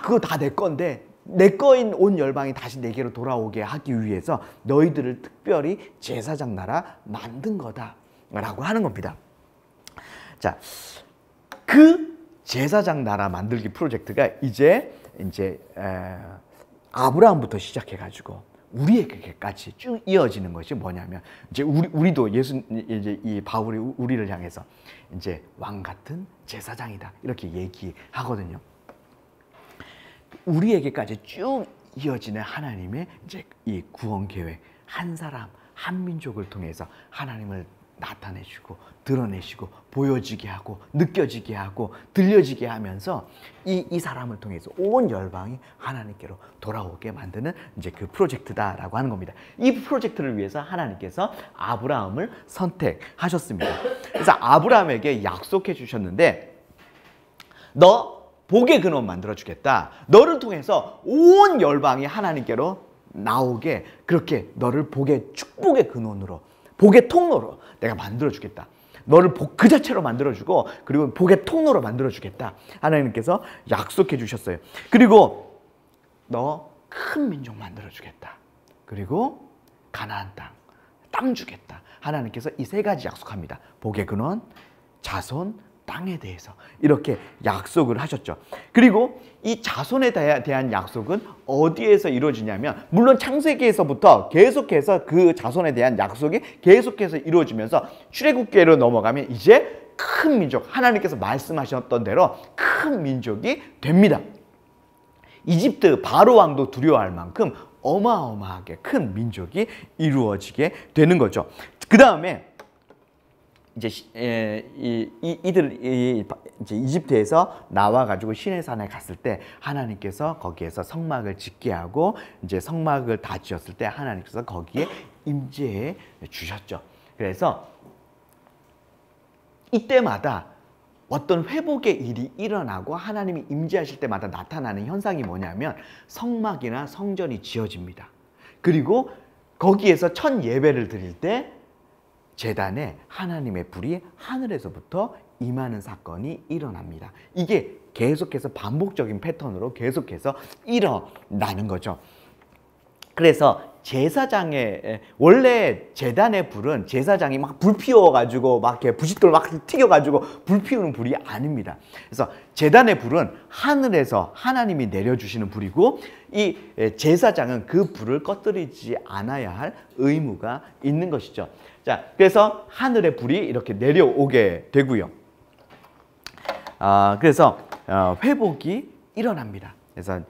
그거 다 내 건데 내 거인 온 열방이 다시 내게로 돌아오게 하기 위해서 너희들을 특별히 제사장 나라 만든 거다 라고 하는 겁니다. 자, 그 제사장 나라 만들기 프로젝트가 이제 아브라함부터 시작해가지고 우리에게까지 쭉 이어지는 것이 뭐냐면, 이제 우리도 이제 이 바울이 우리를 향해서 이제 왕 같은 제사장이다 이렇게 얘기하거든요. 우리에게까지 쭉 이어지는 하나님의 이제 이 구원 계획, 한 사람 한 민족을 통해서 하나님을 나타내시고 드러내시고 보여지게 하고 느껴지게 하고 들려지게 하면서 이 사람을 통해서 온 열방이 하나님께로 돌아오게 만드는 이제 그 프로젝트다라고 하는 겁니다. 이 프로젝트를 위해서 하나님께서 아브라함을 선택하셨습니다. 그래서 아브라함에게 약속해 주셨는데, 너 복의 근원 만들어 주겠다. 너를 통해서 온 열방이 하나님께로 나오게, 그렇게 너를 복의 축복의 근원으로, 복의 통로로 내가 만들어 주겠다. 너를 복 그 자체로 만들어 주고, 그리고 복의 통로로 만들어 주겠다. 하나님께서 약속해 주셨어요. 그리고 너 큰 민족 만들어 주겠다. 그리고 가나안 땅 주겠다. 하나님께서 이 세 가지 약속합니다. 복의 근원, 자손, 땅에 대해서 이렇게 약속을 하셨죠. 그리고 이 자손에 대한 약속은 어디에서 이루어지냐면, 물론 창세기에서부터 계속해서 그 자손에 대한 약속이 계속해서 이루어지면서 출애굽기로 넘어가면 이제 큰 민족, 하나님께서 말씀하셨던 대로 큰 민족이 됩니다. 이집트 바로 왕도 두려워할 만큼 어마어마하게 큰 민족이 이루어지게 되는 거죠. 그 다음에 이제 이제 이집트에서 나와 가지고 시내산에 갔을 때 하나님께서 거기에서 성막을 짓게 하고, 이제 성막을 다 지었을 때 하나님께서 거기에 임재해 주셨죠. 그래서 이때마다 어떤 회복의 일이 일어나고 하나님이 임재하실 때마다 나타나는 현상이 뭐냐면, 성막이나 성전이 지어집니다. 그리고 거기에서 첫 예배를 드릴 때 제단에 하나님의 불이 하늘에서부터 임하는 사건이 일어납니다. 이게 계속해서 반복적인 패턴으로 계속해서 일어나는 거죠. 그래서 제사장의, 원래 제단의 불은 제사장이 막 불 피워가지고 막 이렇게 부싯돌 막 튀겨가지고 불 피우는 불이 아닙니다. 그래서 제단의 불은 하늘에서 하나님이 내려주시는 불이고, 이 제사장은 그 불을 꺼뜨리지 않아야 할 의무가 있는 것이죠. 자, 그래서 하늘의 불이 이렇게 내려오게 되고요. 그래서 회복이 일어납니다. 그래서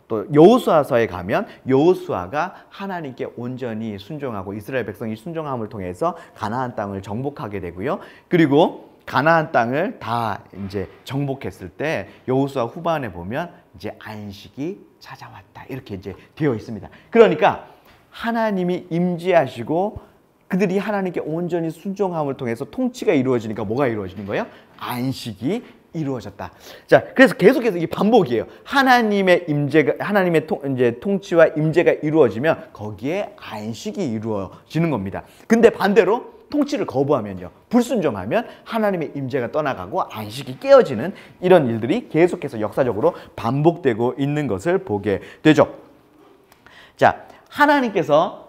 또 여호수아서에 가면 여호수아가 하나님께 온전히 순종하고 이스라엘 백성이 순종함을 통해서 가나안 땅을 정복하게 되고요. 그리고 가나안 땅을 다 이제 정복했을 때 여호수아 후반에 보면 이제 안식이 찾아왔다 이렇게 이제 되어 있습니다. 그러니까 하나님이 임재하시고 그들이 하나님께 온전히 순종함을 통해서 통치가 이루어지니까 뭐가 이루어지는 거예요? 안식이 이루어졌다. 자, 그래서 계속해서 이게 반복이에요. 하나님의 임재가, 하나님의 이제 통치와 임재가 이루어지면 거기에 안식이 이루어지는 겁니다. 근데 반대로 통치를 거부하면요, 불순종하면 하나님의 임재가 떠나가고 안식이 깨어지는 이런 일들이 계속해서 역사적으로 반복되고 있는 것을 보게 되죠. 자, 하나님께서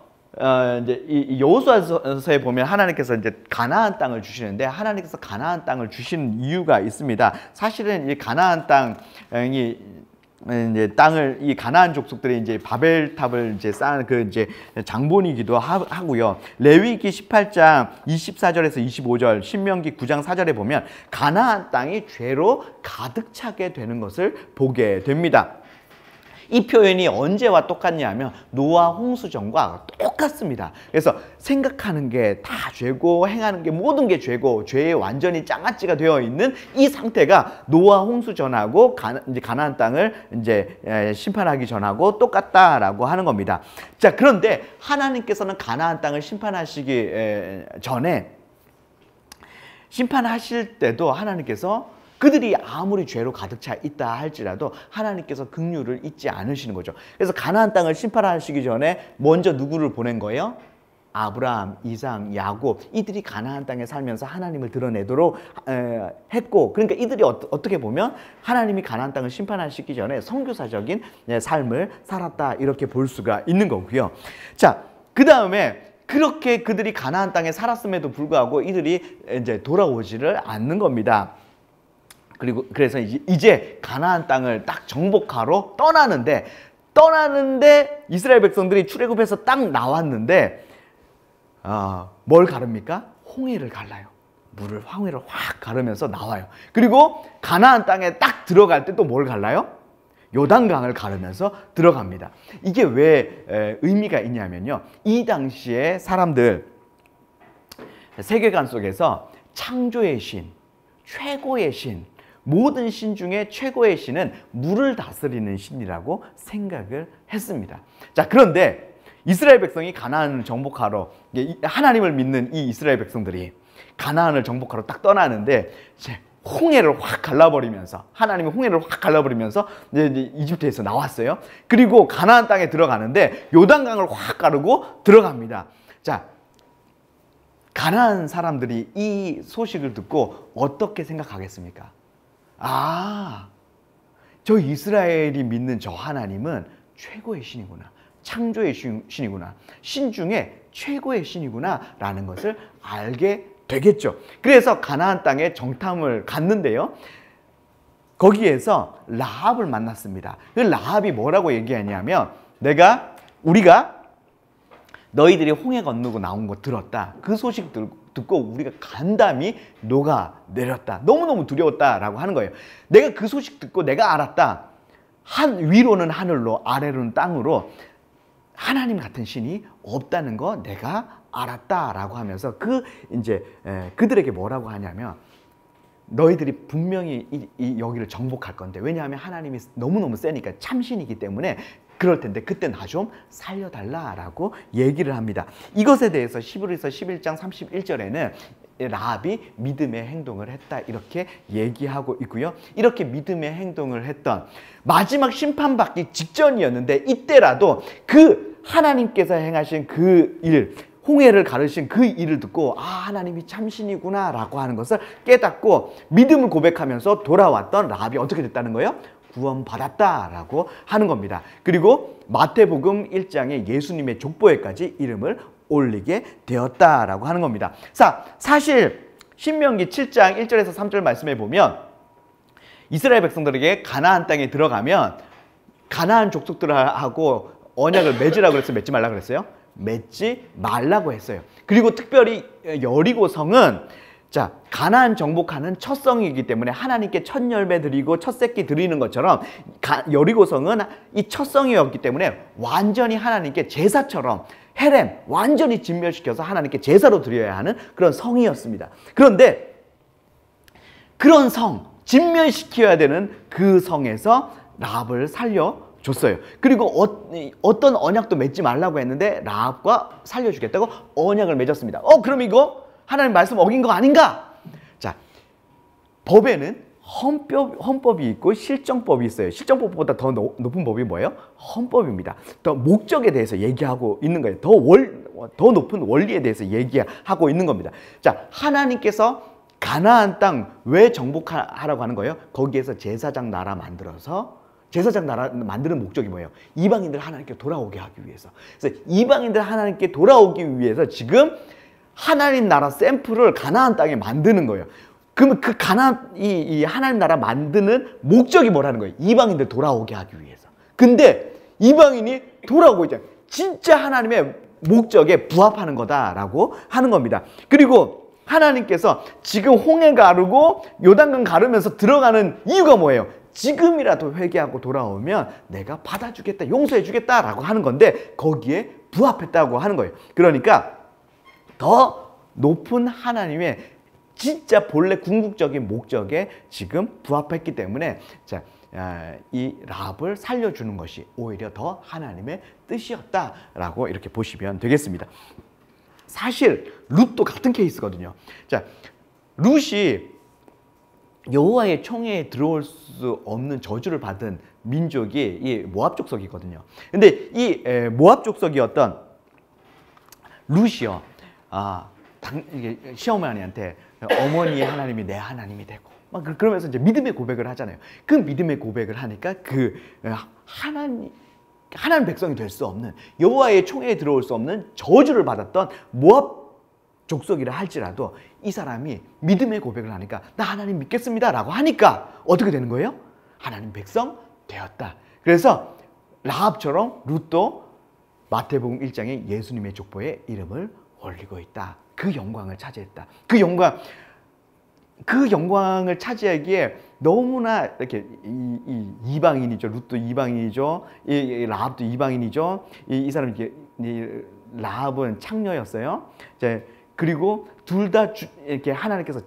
이제 이 여호수아서에 보면 하나님께서 이제 가나안 땅을 주시는데 하나님께서 가나안 땅을 주시는 이유가 있습니다. 사실은 이 가나안 땅이 이제 땅을 이 가나안 족속들이 이제 바벨탑을 이제 쌓은 그 이제 장본이기도 하고요. 레위기 18장 24절에서 25절, 신명기 9장 4절에 보면 가나안 땅이 죄로 가득 차게 되는 것을 보게 됩니다. 이 표현이 언제와 똑같냐 하면 노아 홍수전과 똑같습니다. 그래서 생각하는 게 다 죄고 행하는 게 모든 게 죄고 죄에 완전히 장아찌가 되어 있는 이 상태가 노아 홍수전하고 이제 가나안 땅을 이제 심판하기 전하고 똑같다라고 하는 겁니다. 자, 그런데 하나님께서는 가나안 땅을 심판하시기 전에 심판하실 때도 하나님께서 그들이 아무리 죄로 가득 차 있다 할지라도 하나님께서 긍휼을 잊지 않으시는 거죠. 그래서 가나안 땅을 심판하시기 전에 먼저 누구를 보낸 거예요? 아브라함, 이삭, 야곱, 이들이 가나안 땅에 살면서 하나님을 드러내도록 했고, 그러니까 이들이 어떻게 보면 하나님이 가나안 땅을 심판하시기 전에 선교사적인 삶을 살았다 이렇게 볼 수가 있는 거고요. 자, 그 다음에 그렇게 그들이 가나안 땅에 살았음에도 불구하고 이들이 이제 돌아오지를 않는 겁니다. 그리고 그래서 이제 가나안 땅을 딱 정복하러 떠나는데 이스라엘 백성들이 출애굽해서 딱 나왔는데 뭘 가릅니까? 홍해를 갈라요. 홍해를 확 가르면서 나와요. 그리고 가나안 땅에 딱 들어갈 때 또 뭘 갈라요? 요단강을 가르면서 들어갑니다. 이게 왜 의미가 있냐면요, 이 당시에 사람들 세계관 속에서 창조의 신, 최고의 신, 모든 신 중에 최고의 신은 물을 다스리는 신이라고 생각을 했습니다. 자, 그런데 이스라엘 백성이 가나안을 정복하러, 하나님을 믿는 이 이스라엘 백성들이 가나안을 정복하러 딱 떠나는데 이제 홍해를 확 갈라버리면서, 하나님이 홍해를 확 갈라버리면서 이제 이집트에서 나왔어요. 그리고 가나안 땅에 들어가는데 요단강을 확 가르고 들어갑니다. 자, 가나안 사람들이 이 소식을 듣고 어떻게 생각하겠습니까? 저 이스라엘이 믿는 저 하나님은 최고의 신이구나, 창조의 신이구나, 신 중에 최고의 신이구나 라는 것을 알게 되겠죠. 그래서 가나안 땅에 정탐을 갔는데요, 거기에서 라합을 만났습니다. 그 라합이 뭐라고 얘기하냐면, 우리가 너희들이 홍해 건너고 나온 거 들었다. 그 소식 듣고 우리가 간담이 녹아내렸다. 너무너무 두려웠다라고 하는 거예요. 내가 그 소식 듣고 내가 알았다. 위로는 하늘로, 아래로는 땅으로 하나님 같은 신이 없다는 거 내가 알았다라고 하면서 그들에게 뭐라고 하냐면, 너희들이 분명히 여기를 정복할 건데, 왜냐하면 하나님이 너무너무 세니까 참신이기 때문에 그럴 텐데 그때 나 좀 살려달라라고 얘기를 합니다. 이것에 대해서 히브리서 11장 31절에는 라합이 믿음의 행동을 했다 이렇게 얘기하고 있고요. 이렇게 믿음의 행동을 했던 마지막 심판받기 직전이었는데, 이때라도 그 하나님께서 행하신 그 일, 홍해를 가르신 그 일을 듣고 하나님이 참신이구나 라고 하는 것을 깨닫고 믿음을 고백하면서 돌아왔던 라합이 어떻게 됐다는 거예요? 구원받았다라고 하는 겁니다. 그리고 마태복음 1장에 예수님의 족보에까지 이름을 올리게 되었다라고 하는 겁니다. 자, 사실 신명기 7장 1절에서 3절 말씀에 보면 이스라엘 백성들에게 가나안 땅에 들어가면 가나안 족속들하고 언약을 맺으라고 그랬어요? 맺지 말라고 그랬어요? 맺지 말라고 했어요. 그리고 특별히 여리고성은 자, 가나안 정복하는 첫 성이기 때문에 하나님께 첫 열매 드리고 첫 새끼 드리는 것처럼 여리고성은 이 첫 성이었기 때문에 완전히 하나님께 제사처럼 헤렘 완전히 진멸시켜서 하나님께 제사로 드려야 하는 그런 성이었습니다. 그런데 그런 성, 진멸시켜야 되는 그 성에서 라합을 살려줬어요. 그리고 어떤 언약도 맺지 말라고 했는데 라합과 살려주겠다고 언약을 맺었습니다. 그럼 이거 하나님 말씀 어긴 거 아닌가? 자, 법에는 헌법이 있고 실정법이 있어요. 실정법보다 더 높은 법이 뭐예요? 헌법입니다. 더 목적에 대해서 얘기하고 있는 거예요. 더 높은 원리에 대해서 얘기하고 있는 겁니다. 자, 하나님께서 가나안 땅 왜 정복하라고 하는 거예요? 거기에서 제사장 나라 만들어서 제사장 나라 만드는 목적이 뭐예요? 이방인들 하나님께 돌아오게 하기 위해서. 그래서 이방인들 하나님께 돌아오기 위해서 지금 하나님 나라 샘플을 가나안 땅에 만드는 거예요. 그러면 그 이 하나님 나라 만드는 목적이 뭐라는 거예요? 이방인들 돌아오게 하기 위해서. 근데 이방인이 돌아오고 있잖아요. 진짜 하나님의 목적에 부합하는 거다라고 하는 겁니다. 그리고 하나님께서 지금 홍해 가르고 요단강 가르면서 들어가는 이유가 뭐예요? 지금이라도 회개하고 돌아오면 내가 받아주겠다, 용서해주겠다라고 하는 건데 거기에 부합했다고 하는 거예요. 그러니까 더 높은 하나님의 진짜 본래 궁극적인 목적에 지금 부합했기 때문에 자, 이 라합을 살려주는 것이 오히려 더 하나님의 뜻이었다라고 이렇게 보시면 되겠습니다. 사실 룻도 같은 케이스거든요. 자, 룻이 여호와의 총회에 들어올 수 없는 저주를 받은 민족이 이 모압 족속이거든요. 근데 이 모압 족속이었던 룻이요. 이게 시어머니한테 어머니의 하나님이 내 하나님이 되고 막 그러면서 이제 믿음의 고백을 하잖아요. 그 믿음의 고백을 하니까 그 하나님 백성이 될 수 없는 여호와의 총회에 들어올 수 없는 저주를 받았던 모압 족속이라 할지라도 이 사람이 믿음의 고백을 하니까 나 하나님 믿겠습니다라고 하니까 어떻게 되는 거예요? 하나님 백성 되었다. 그래서 라합처럼 룻도 마태복음 1장에 예수님의 족보에 이름을 올리고 있다. 그 영광을 차지했다. 그 영광을 차지하기에 너무나 이렇게 이방인이죠. 룻도 이방인이죠. 이 라합도 이방인이죠. 이 사람 라합은 창녀였어요. 이제 그리고 둘 다 이렇게 하나님께서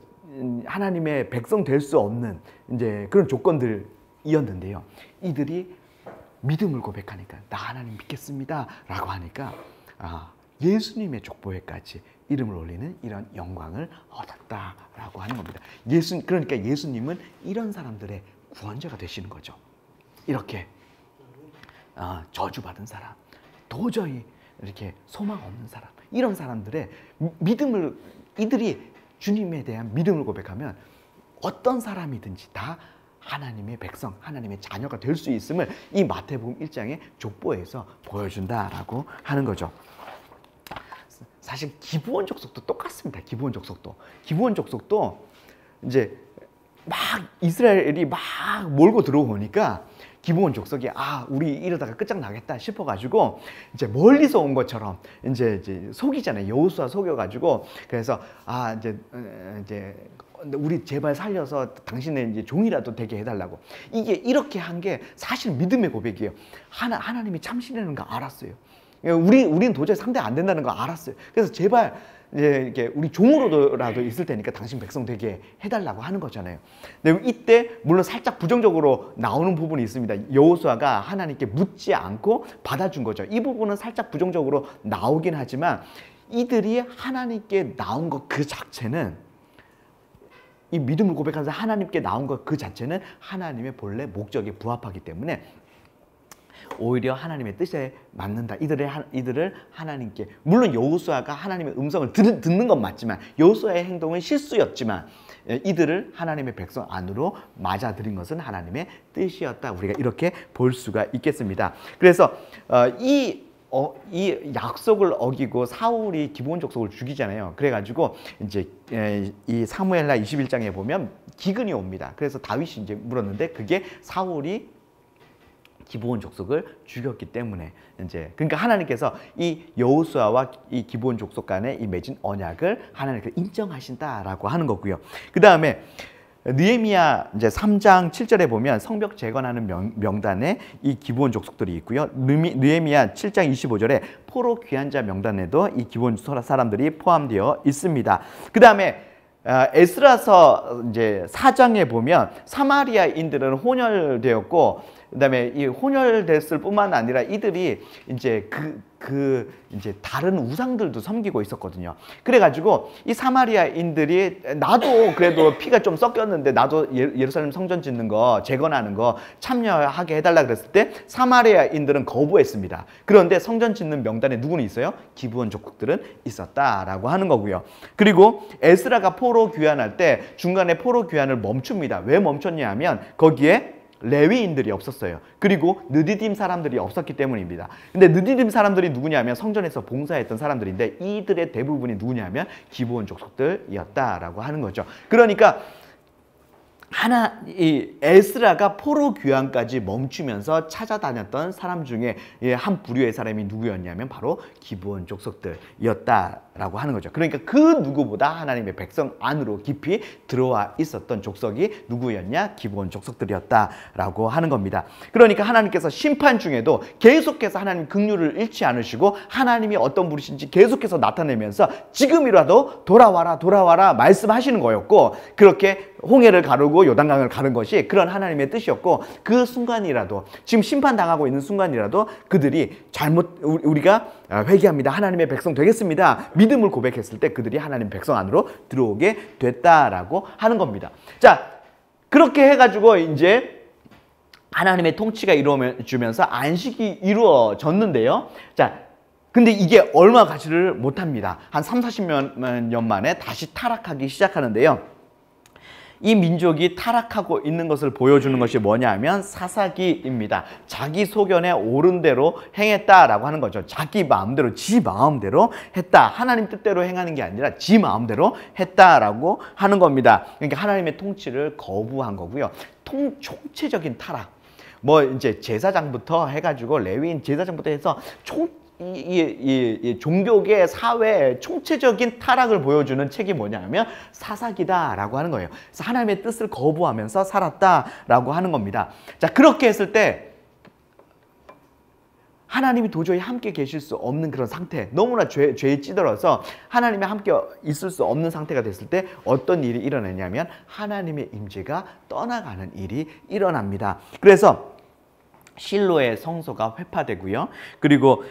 하나님의 백성 될 수 없는 이제 그런 조건들이었는데요. 이들이 믿음을 고백하니까 나 하나님 믿겠습니다라고 하니까 예수님의 족보에까지 이름을 올리는 이런 영광을 얻었다라고 하는 겁니다. 그러니까 예수님은 이런 사람들의 구원자가 되시는 거죠. 이렇게 저주받은 사람, 도저히 이렇게 소망 없는 사람, 이런 사람들의 이들이 주님에 대한 믿음을 고백하면 어떤 사람이든지 다 하나님의 백성, 하나님의 자녀가 될 수 있음을 이 마태복음 1장의 족보에서 보여준다라고 하는 거죠. 사실 기브온 족속도 똑같습니다. 기브온 족속도 이제 막 이스라엘이 막 몰고 들어오니까 기브온 족속이 우리 이러다가 끝장나겠다 싶어가지고 이제 멀리서 온 것처럼 이제 속이잖아요. 여호수아 속여가지고 그래서 이제 우리 제발 살려서 당신의 이제 종이라도 되게 해달라고. 이게 이렇게 한 게 사실 믿음의 고백이에요. 하나님이 참신이라는 거 알았어요. 우리는 도저히 상대 안 된다는 거 알았어요. 그래서 제발 이제 이렇게 우리 종으로라도 있을 테니까 당신 백성 되게 해달라고 하는 거잖아요. 근데 이때 물론 살짝 부정적으로 나오는 부분이 있습니다. 여호수아가 하나님께 묻지 않고 받아준 거죠. 이 부분은 살짝 부정적으로 나오긴 하지만 이들이 하나님께 나온 것 그 자체는 이 믿음을 고백하면서 하나님께 나온 것 그 자체는 하나님의 본래 목적에 부합하기 때문에 오히려 하나님의 뜻에 맞는다. 이들을 하나님께, 물론 여호수아가 하나님의 음성을 듣는 건 맞지만 여호수아의 행동은 실수였지만 이들을 하나님의 백성 안으로 맞아들인 것은 하나님의 뜻이었다. 우리가 이렇게 볼 수가 있겠습니다. 그래서 이 약속을 어기고 사울이 기브온 족속을 죽이잖아요. 그래가지고 이제 이 사무엘하 21장에 보면 기근이 옵니다. 그래서 다윗이 이제 물었는데 그게 사울이 기브온 족속을 죽였기 때문에 이제 그러니까 하나님께서 이 여호수아와 이 기브온 족속 간에 이 맺은 언약을 하나님께서 인정하신다라고 하는 거고요. 그 다음에 느헤미야 이제 3장 7절에 보면 성벽 재건하는 명단에 이 기브온 족속들이 있고요. 느헤미야 7장 25절에 포로 귀한 자 명단에도 이 기브온 사람들이 포함되어 있습니다. 그 다음에 에스라서 이제 4장에 보면 사마리아인들은 혼혈되었고, 그다음에 이 혼혈됐을 뿐만 아니라 이들이 이제 이제 다른 우상들도 섬기고 있었거든요. 그래가지고 이 사마리아인들이 나도 그래도 피가 좀 섞였는데 나도 예루살렘 성전 짓는 거 재건하는 거 참여하게 해달라 그랬을 때 사마리아인들은 거부했습니다. 그런데 성전 짓는 명단에 누구는 있어요? 기브온 족속들은 있었다라고 하는 거고요. 그리고 에스라가 포로 귀환할 때 중간에 포로 귀환을 멈춥니다. 왜 멈췄냐 하면 거기에 레위인들이 없었어요. 그리고 느디딤 사람들이 없었기 때문입니다. 근데 느디딤 사람들이 누구냐면 성전에서 봉사했던 사람들인데 이들의 대부분이 누구냐면 기브온 족속들이었다라고 하는 거죠. 그러니까 이 에스라가 포로 귀환까지 멈추면서 찾아다녔던 사람 중에 한 부류의 사람이 누구였냐면 바로 기브온 족속들이었다라고 하는 거죠. 그러니까 그 누구보다 하나님의 백성 안으로 깊이 들어와 있었던 족속이 누구였냐? 기브온 족속들이었다라고 하는 겁니다. 그러니까 하나님께서 심판 중에도 계속해서 하나님 긍휼을 잃지 않으시고 하나님이 어떤 분이신지 계속해서 나타내면서 지금이라도 돌아와라 말씀하시는 거였고, 그렇게 홍해를 가르고 요단강을 가른 것이 그런 하나님의 뜻이었고, 그 순간이라도 지금 심판당하고 있는 순간이라도 그들이 우리가 회개합니다, 하나님의 백성 되겠습니다, 믿음을 고백했을 때 그들이 하나님 백성 안으로 들어오게 됐다라고 하는 겁니다. 자, 그렇게 해가지고 이제 하나님의 통치가 이루어지면서 안식이 이루어졌는데요. 자, 근데 이게 얼마 가지를 못합니다. 한 30-40년 만에 다시 타락하기 시작하는데요. 이 민족이 타락하고 있는 것을 보여주는 것이 뭐냐 하면 사사기입니다. 자기 소견에 옳은 대로 행했다라고 하는 거죠. 자기 마음대로, 지 마음대로 했다. 하나님 뜻대로 행하는 게 아니라 지 마음대로 했다라고 하는 겁니다. 그러니까 하나님의 통치를 거부한 거고요. 총체적인 타락. 뭐 이제 제사장부터 해가지고 레위인 제사장부터 해서 이 종교계 사회의 총체적인 타락을 보여주는 책이 뭐냐면 사사기다라고 하는 거예요. 그래서 하나님의 뜻을 거부하면서 살았다라고 하는 겁니다. 자, 그렇게 했을 때 하나님이 도저히 함께 계실 수 없는 그런 상태, 너무나 죄에 찌들어서 하나님이 함께 있을 수 없는 상태가 됐을 때 어떤 일이 일어나냐면 하나님의 임재가 떠나가는 일이 일어납니다. 그래서 실로의 성소가 회파되고요. 그리고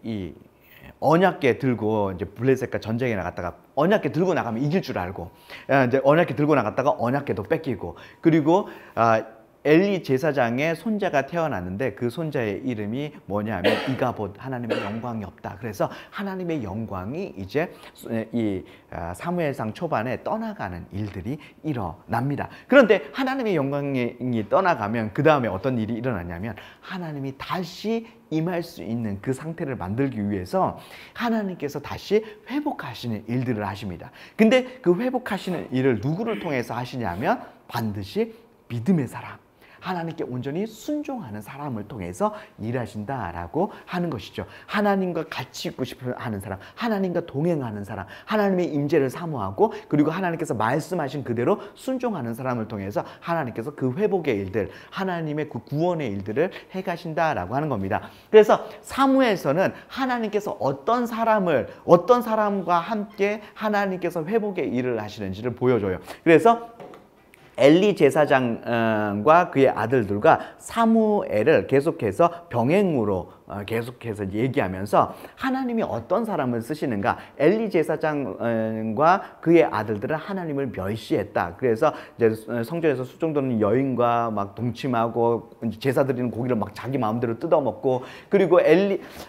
이 언약궤 들고 이제 블레셋과 전쟁에 나갔다가 언약궤 들고 나가면 이길 줄 알고 이제 언약궤 들고 나갔다가 언약궤도 뺏기고, 그리고 엘리 제사장의 손자가 태어났는데 그 손자의 이름이 뭐냐 하면 이가봇, 하나님의 영광이 없다. 그래서 하나님의 영광이 이제 이 사무엘상 초반에 떠나가는 일들이 일어납니다. 그런데 하나님의 영광이 떠나가면 그 다음에 어떤 일이 일어나냐면 하나님이 다시 임할 수 있는 그 상태를 만들기 위해서 하나님께서 다시 회복하시는 일들을 하십니다. 근데 그 회복하시는 일을 누구를 통해서 하시냐면 반드시 믿음의 사람, 하나님께 온전히 순종하는 사람을 통해서 일하신다라고 하는 것이죠. 하나님과 같이 있고 싶어 하는 사람, 하나님과 동행하는 사람, 하나님의 임재를 사모하고 그리고 하나님께서 말씀하신 그대로 순종하는 사람을 통해서 하나님께서 그 회복의 일들, 하나님의 그 구원의 일들을 해가신다라고 하는 겁니다. 그래서 사무엘서는 하나님께서 어떤 사람과 함께 하나님께서 회복의 일을 하시는지를 보여줘요. 그래서 엘리 제사장과 그의 아들들과 사무엘을 계속해서 병행으로 계속해서 얘기하면서 하나님이 어떤 사람을 쓰시는가, 엘리 제사장과 그의 아들들은 하나님을 멸시했다. 그래서 이제 성전에서 수종도는 여인과 막 동침하고 제사 드리는 고기를 막 자기 마음대로 뜯어먹고, 그리고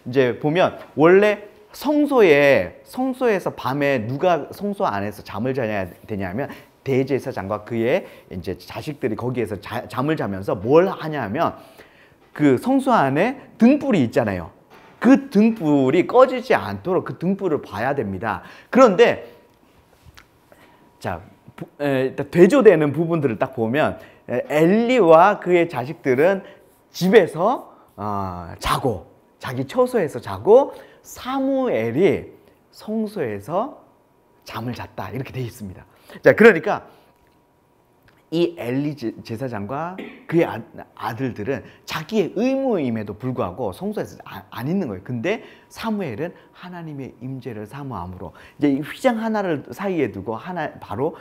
이제 보면 원래 성소에서 밤에 누가 성소 안에서 잠을 자야 되냐면 대제사장과 그의 이제 자식들이 거기에서 잠을 자면서 뭘 하냐면 그 성소 안에 등불이 있잖아요. 그 등불이 꺼지지 않도록 그 등불을 봐야 됩니다. 그런데 자, 일단 대조되는 부분들을 딱 보면 엘리와 그의 자식들은 집에서 자고 자기 처소에서 자고 사무엘이 성소에서 잠을 잤다 이렇게 되어 있습니다. 자, 그러니까 이 엘리 제사장과 그의 아들들은 자기의 의무임에도 불구하고 성소에서 안 있는 거예요. 근데 사무엘은 하나님의 임재를 사모함으로 이제 이 휘장 하나를 사이에 두고 바로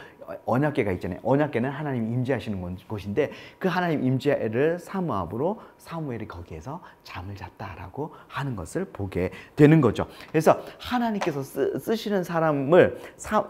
언약궤가 있잖아요. 언약궤는 하나님이 임재하시는 곳인데 그 하나님 임재를 사모함으로 사무엘이 거기에서 잠을 잤다라고 하는 것을 보게 되는 거죠. 그래서 하나님께서 쓰시는 사람을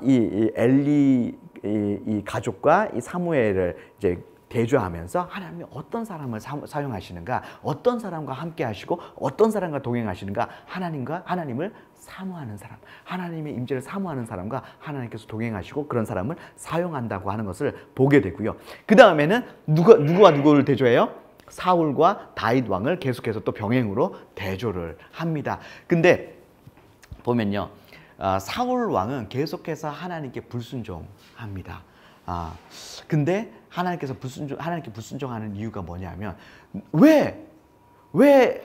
이 엘리 이 가족과 이 사무엘을 이제 대조하면서 하나님이 어떤 사람을 사용하시는가, 어떤 사람과 함께 하시고 어떤 사람과 동행하시는가, 하나님을 사모하는 사람, 하나님의 임재를 사모하는 사람과 하나님께서 동행하시고 그런 사람을 사용한다고 하는 것을 보게 되고요. 그 다음에는 누구와 누구를 대조해요? 사울과 다윗 왕을 계속해서 또 병행으로 대조를 합니다. 근데 보면요, 사울 왕은 계속해서 하나님께 불순종합니다. 근데 하나님께 불순종하는 이유가 뭐냐면 왜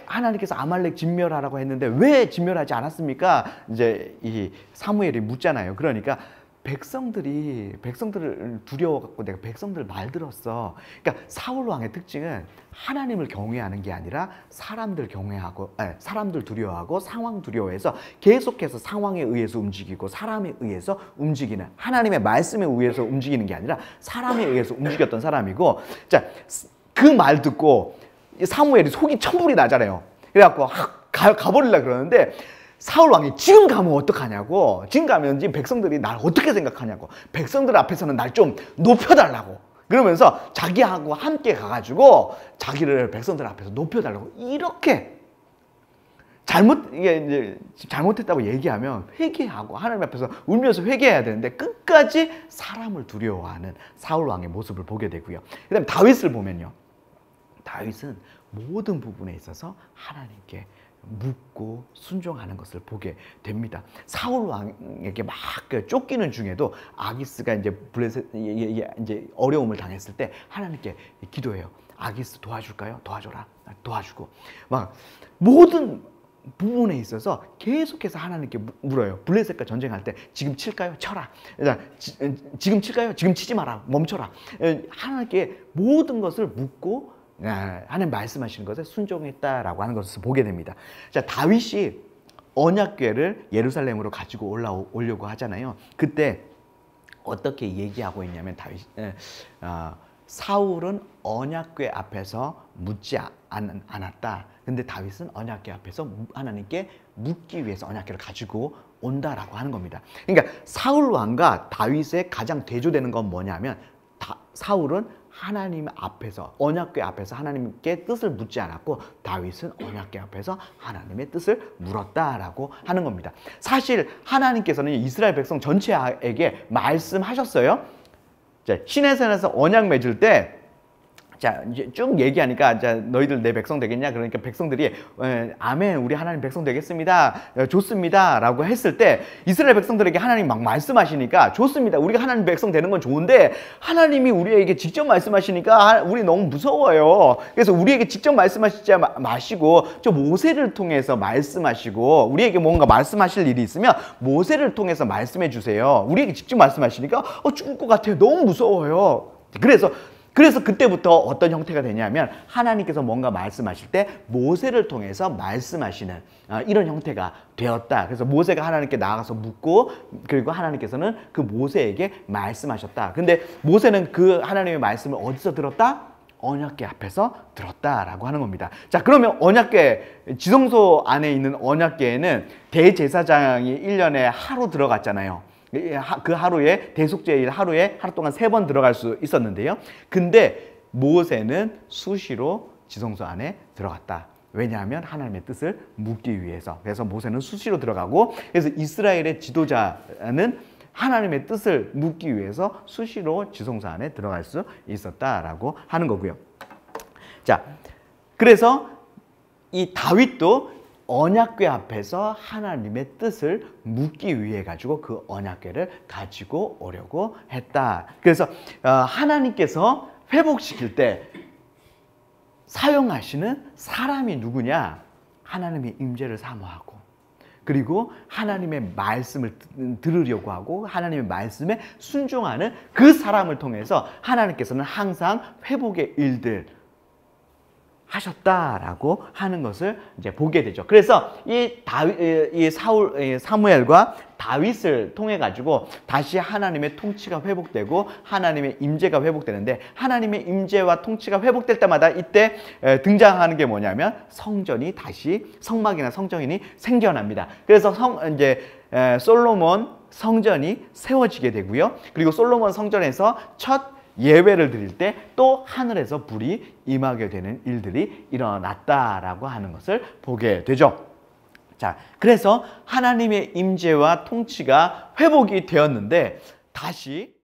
하나님께서 아말렉 진멸하라고 했는데 왜 진멸하지 않았습니까? 이제 이 사무엘이 묻잖아요. 그러니까 백성들을 두려워갖고 내가 백성들 말 들었어. 그러니까 사울 왕의 특징은 하나님을 경외하는 게 아니라 사람들 두려워하고 상황 두려워해서 계속해서 상황에 의해서 움직이고 사람에 의해서 움직이는, 하나님의 말씀에 의해서 움직이는 게 아니라 사람에 의해서 움직였던 사람이고, 자, 그 말 듣고 사무엘이 속이 천불이 나잖아요. 그래갖고 가버리려고 그러는데 사울 왕이 지금 가면 어떡하냐고, 지금 가면 지금 백성들이 날 어떻게 생각하냐고, 백성들 앞에서는 날 좀 높여달라고 그러면서 자기하고 함께 가가지고 자기를 백성들 앞에서 높여달라고 이렇게 이게 이제 잘못했다고 얘기하면 회개하고 하나님 앞에서 울면서 회개해야 되는데 끝까지 사람을 두려워하는 사울 왕의 모습을 보게 되고요. 그 다음에 다윗을 보면요, 다윗은 모든 부분에 있어서 하나님께 묻고 순종하는 것을 보게 됩니다. 사울 왕에게 막 쫓기는 중에도 아기스가 이제 이제 어려움을 당했을 때 하나님께 기도해요. 아기스 도와줄까요? 도와줘라. 도와주고 막 모든 부분에 있어서 계속해서 하나님께 물어요. 블레셋과 전쟁할 때 지금 칠까요? 쳐라. 지금 칠까요? 지금 치지 마라. 멈춰라. 하나님께 모든 것을 묻고 하나님 말씀하시는 것에 순종했다라고 하는 것을 보게 됩니다. 자, 다윗이 언약궤를 예루살렘으로 가지고 올려고 하잖아요. 그때 어떻게 얘기하고 있냐면 사울은 언약궤 앞에서 묻지 않았다. 근데 다윗은 언약궤 앞에서 하나님께 묻기 위해서 언약궤를 가지고 온다라고 하는 겁니다. 그러니까 사울 왕과 다윗의 가장 대조되는 건 뭐냐면 사울은 하나님 앞에서 언약궤 앞에서 하나님께 뜻을 묻지 않았고 다윗은 언약궤 앞에서 하나님의 뜻을 물었다라고 하는 겁니다. 사실 하나님께서는 이스라엘 백성 전체에게 말씀하셨어요. 자, 시내산에서 언약 맺을 때, 자, 이제 쭉 얘기하니까, 자, 너희들 내 백성 되겠냐? 그러니까 백성들이 아멘, 우리 하나님 백성 되겠습니다. 좋습니다. 라고 했을 때 이스라엘 백성들에게 하나님 막 말씀하시니까 좋습니다. 우리가 하나님 백성 되는 건 좋은데 하나님이 우리에게 직접 말씀하시니까 우리 너무 무서워요. 그래서 우리에게 직접 말씀하시지 마시고 저 모세를 통해서 말씀하시고, 우리에게 뭔가 말씀하실 일이 있으면 모세를 통해서 말씀해 주세요. 우리에게 직접 말씀하시니까 죽을 것 같아요. 너무 무서워요. 그래서 그때부터 어떤 형태가 되냐면 하나님께서 뭔가 말씀하실 때 모세를 통해서 말씀하시는 이런 형태가 되었다. 그래서 모세가 하나님께 나아가서 묻고, 그리고 하나님께서는 그 모세에게 말씀하셨다. 근데 모세는 그 하나님의 말씀을 어디서 들었다? 언약궤 앞에서 들었다라고 하는 겁니다. 자, 그러면 언약궤, 지성소 안에 있는 언약궤에는 대제사장이 1년에 하루 들어갔잖아요. 그 하루에 대속죄일 하루 동안 3번 들어갈 수 있었는데요. 근데 모세는 수시로 지성소 안에 들어갔다. 왜냐하면 하나님의 뜻을 묻기 위해서. 그래서 모세는 수시로 들어가고, 그래서 이스라엘의 지도자는 하나님의 뜻을 묻기 위해서 수시로 지성소 안에 들어갈 수 있었다라고 하는 거고요. 자, 그래서 이 다윗도 언약궤 앞에서 하나님의 뜻을 묻기 위해 가지고 그 언약궤를 가지고 오려고 했다. 그래서 하나님께서 회복시킬 때 사용하시는 사람이 누구냐? 하나님의 임재를 사모하고, 그리고 하나님의 말씀을 들으려고 하고 하나님의 말씀에 순종하는 그 사람을 통해서 하나님께서는 항상 회복의 일들 하셨다라고 하는 것을 이제 보게 되죠. 그래서 사무엘과 다윗을 통해 가지고 다시 하나님의 통치가 회복되고 하나님의 임재가 회복되는데, 하나님의 임재와 통치가 회복될 때마다 이때 등장하는 게 뭐냐면 성전이 다시, 성막이나 성전이 생겨납니다. 그래서 솔로몬 성전이 세워지게 되고요. 그리고 솔로몬 성전에서 첫 예배를 드릴 때 또 하늘에서 불이 임하게 되는 일들이 일어났다라고 하는 것을 보게 되죠. 자, 그래서 하나님의 임재와 통치가 회복이 되었는데 다시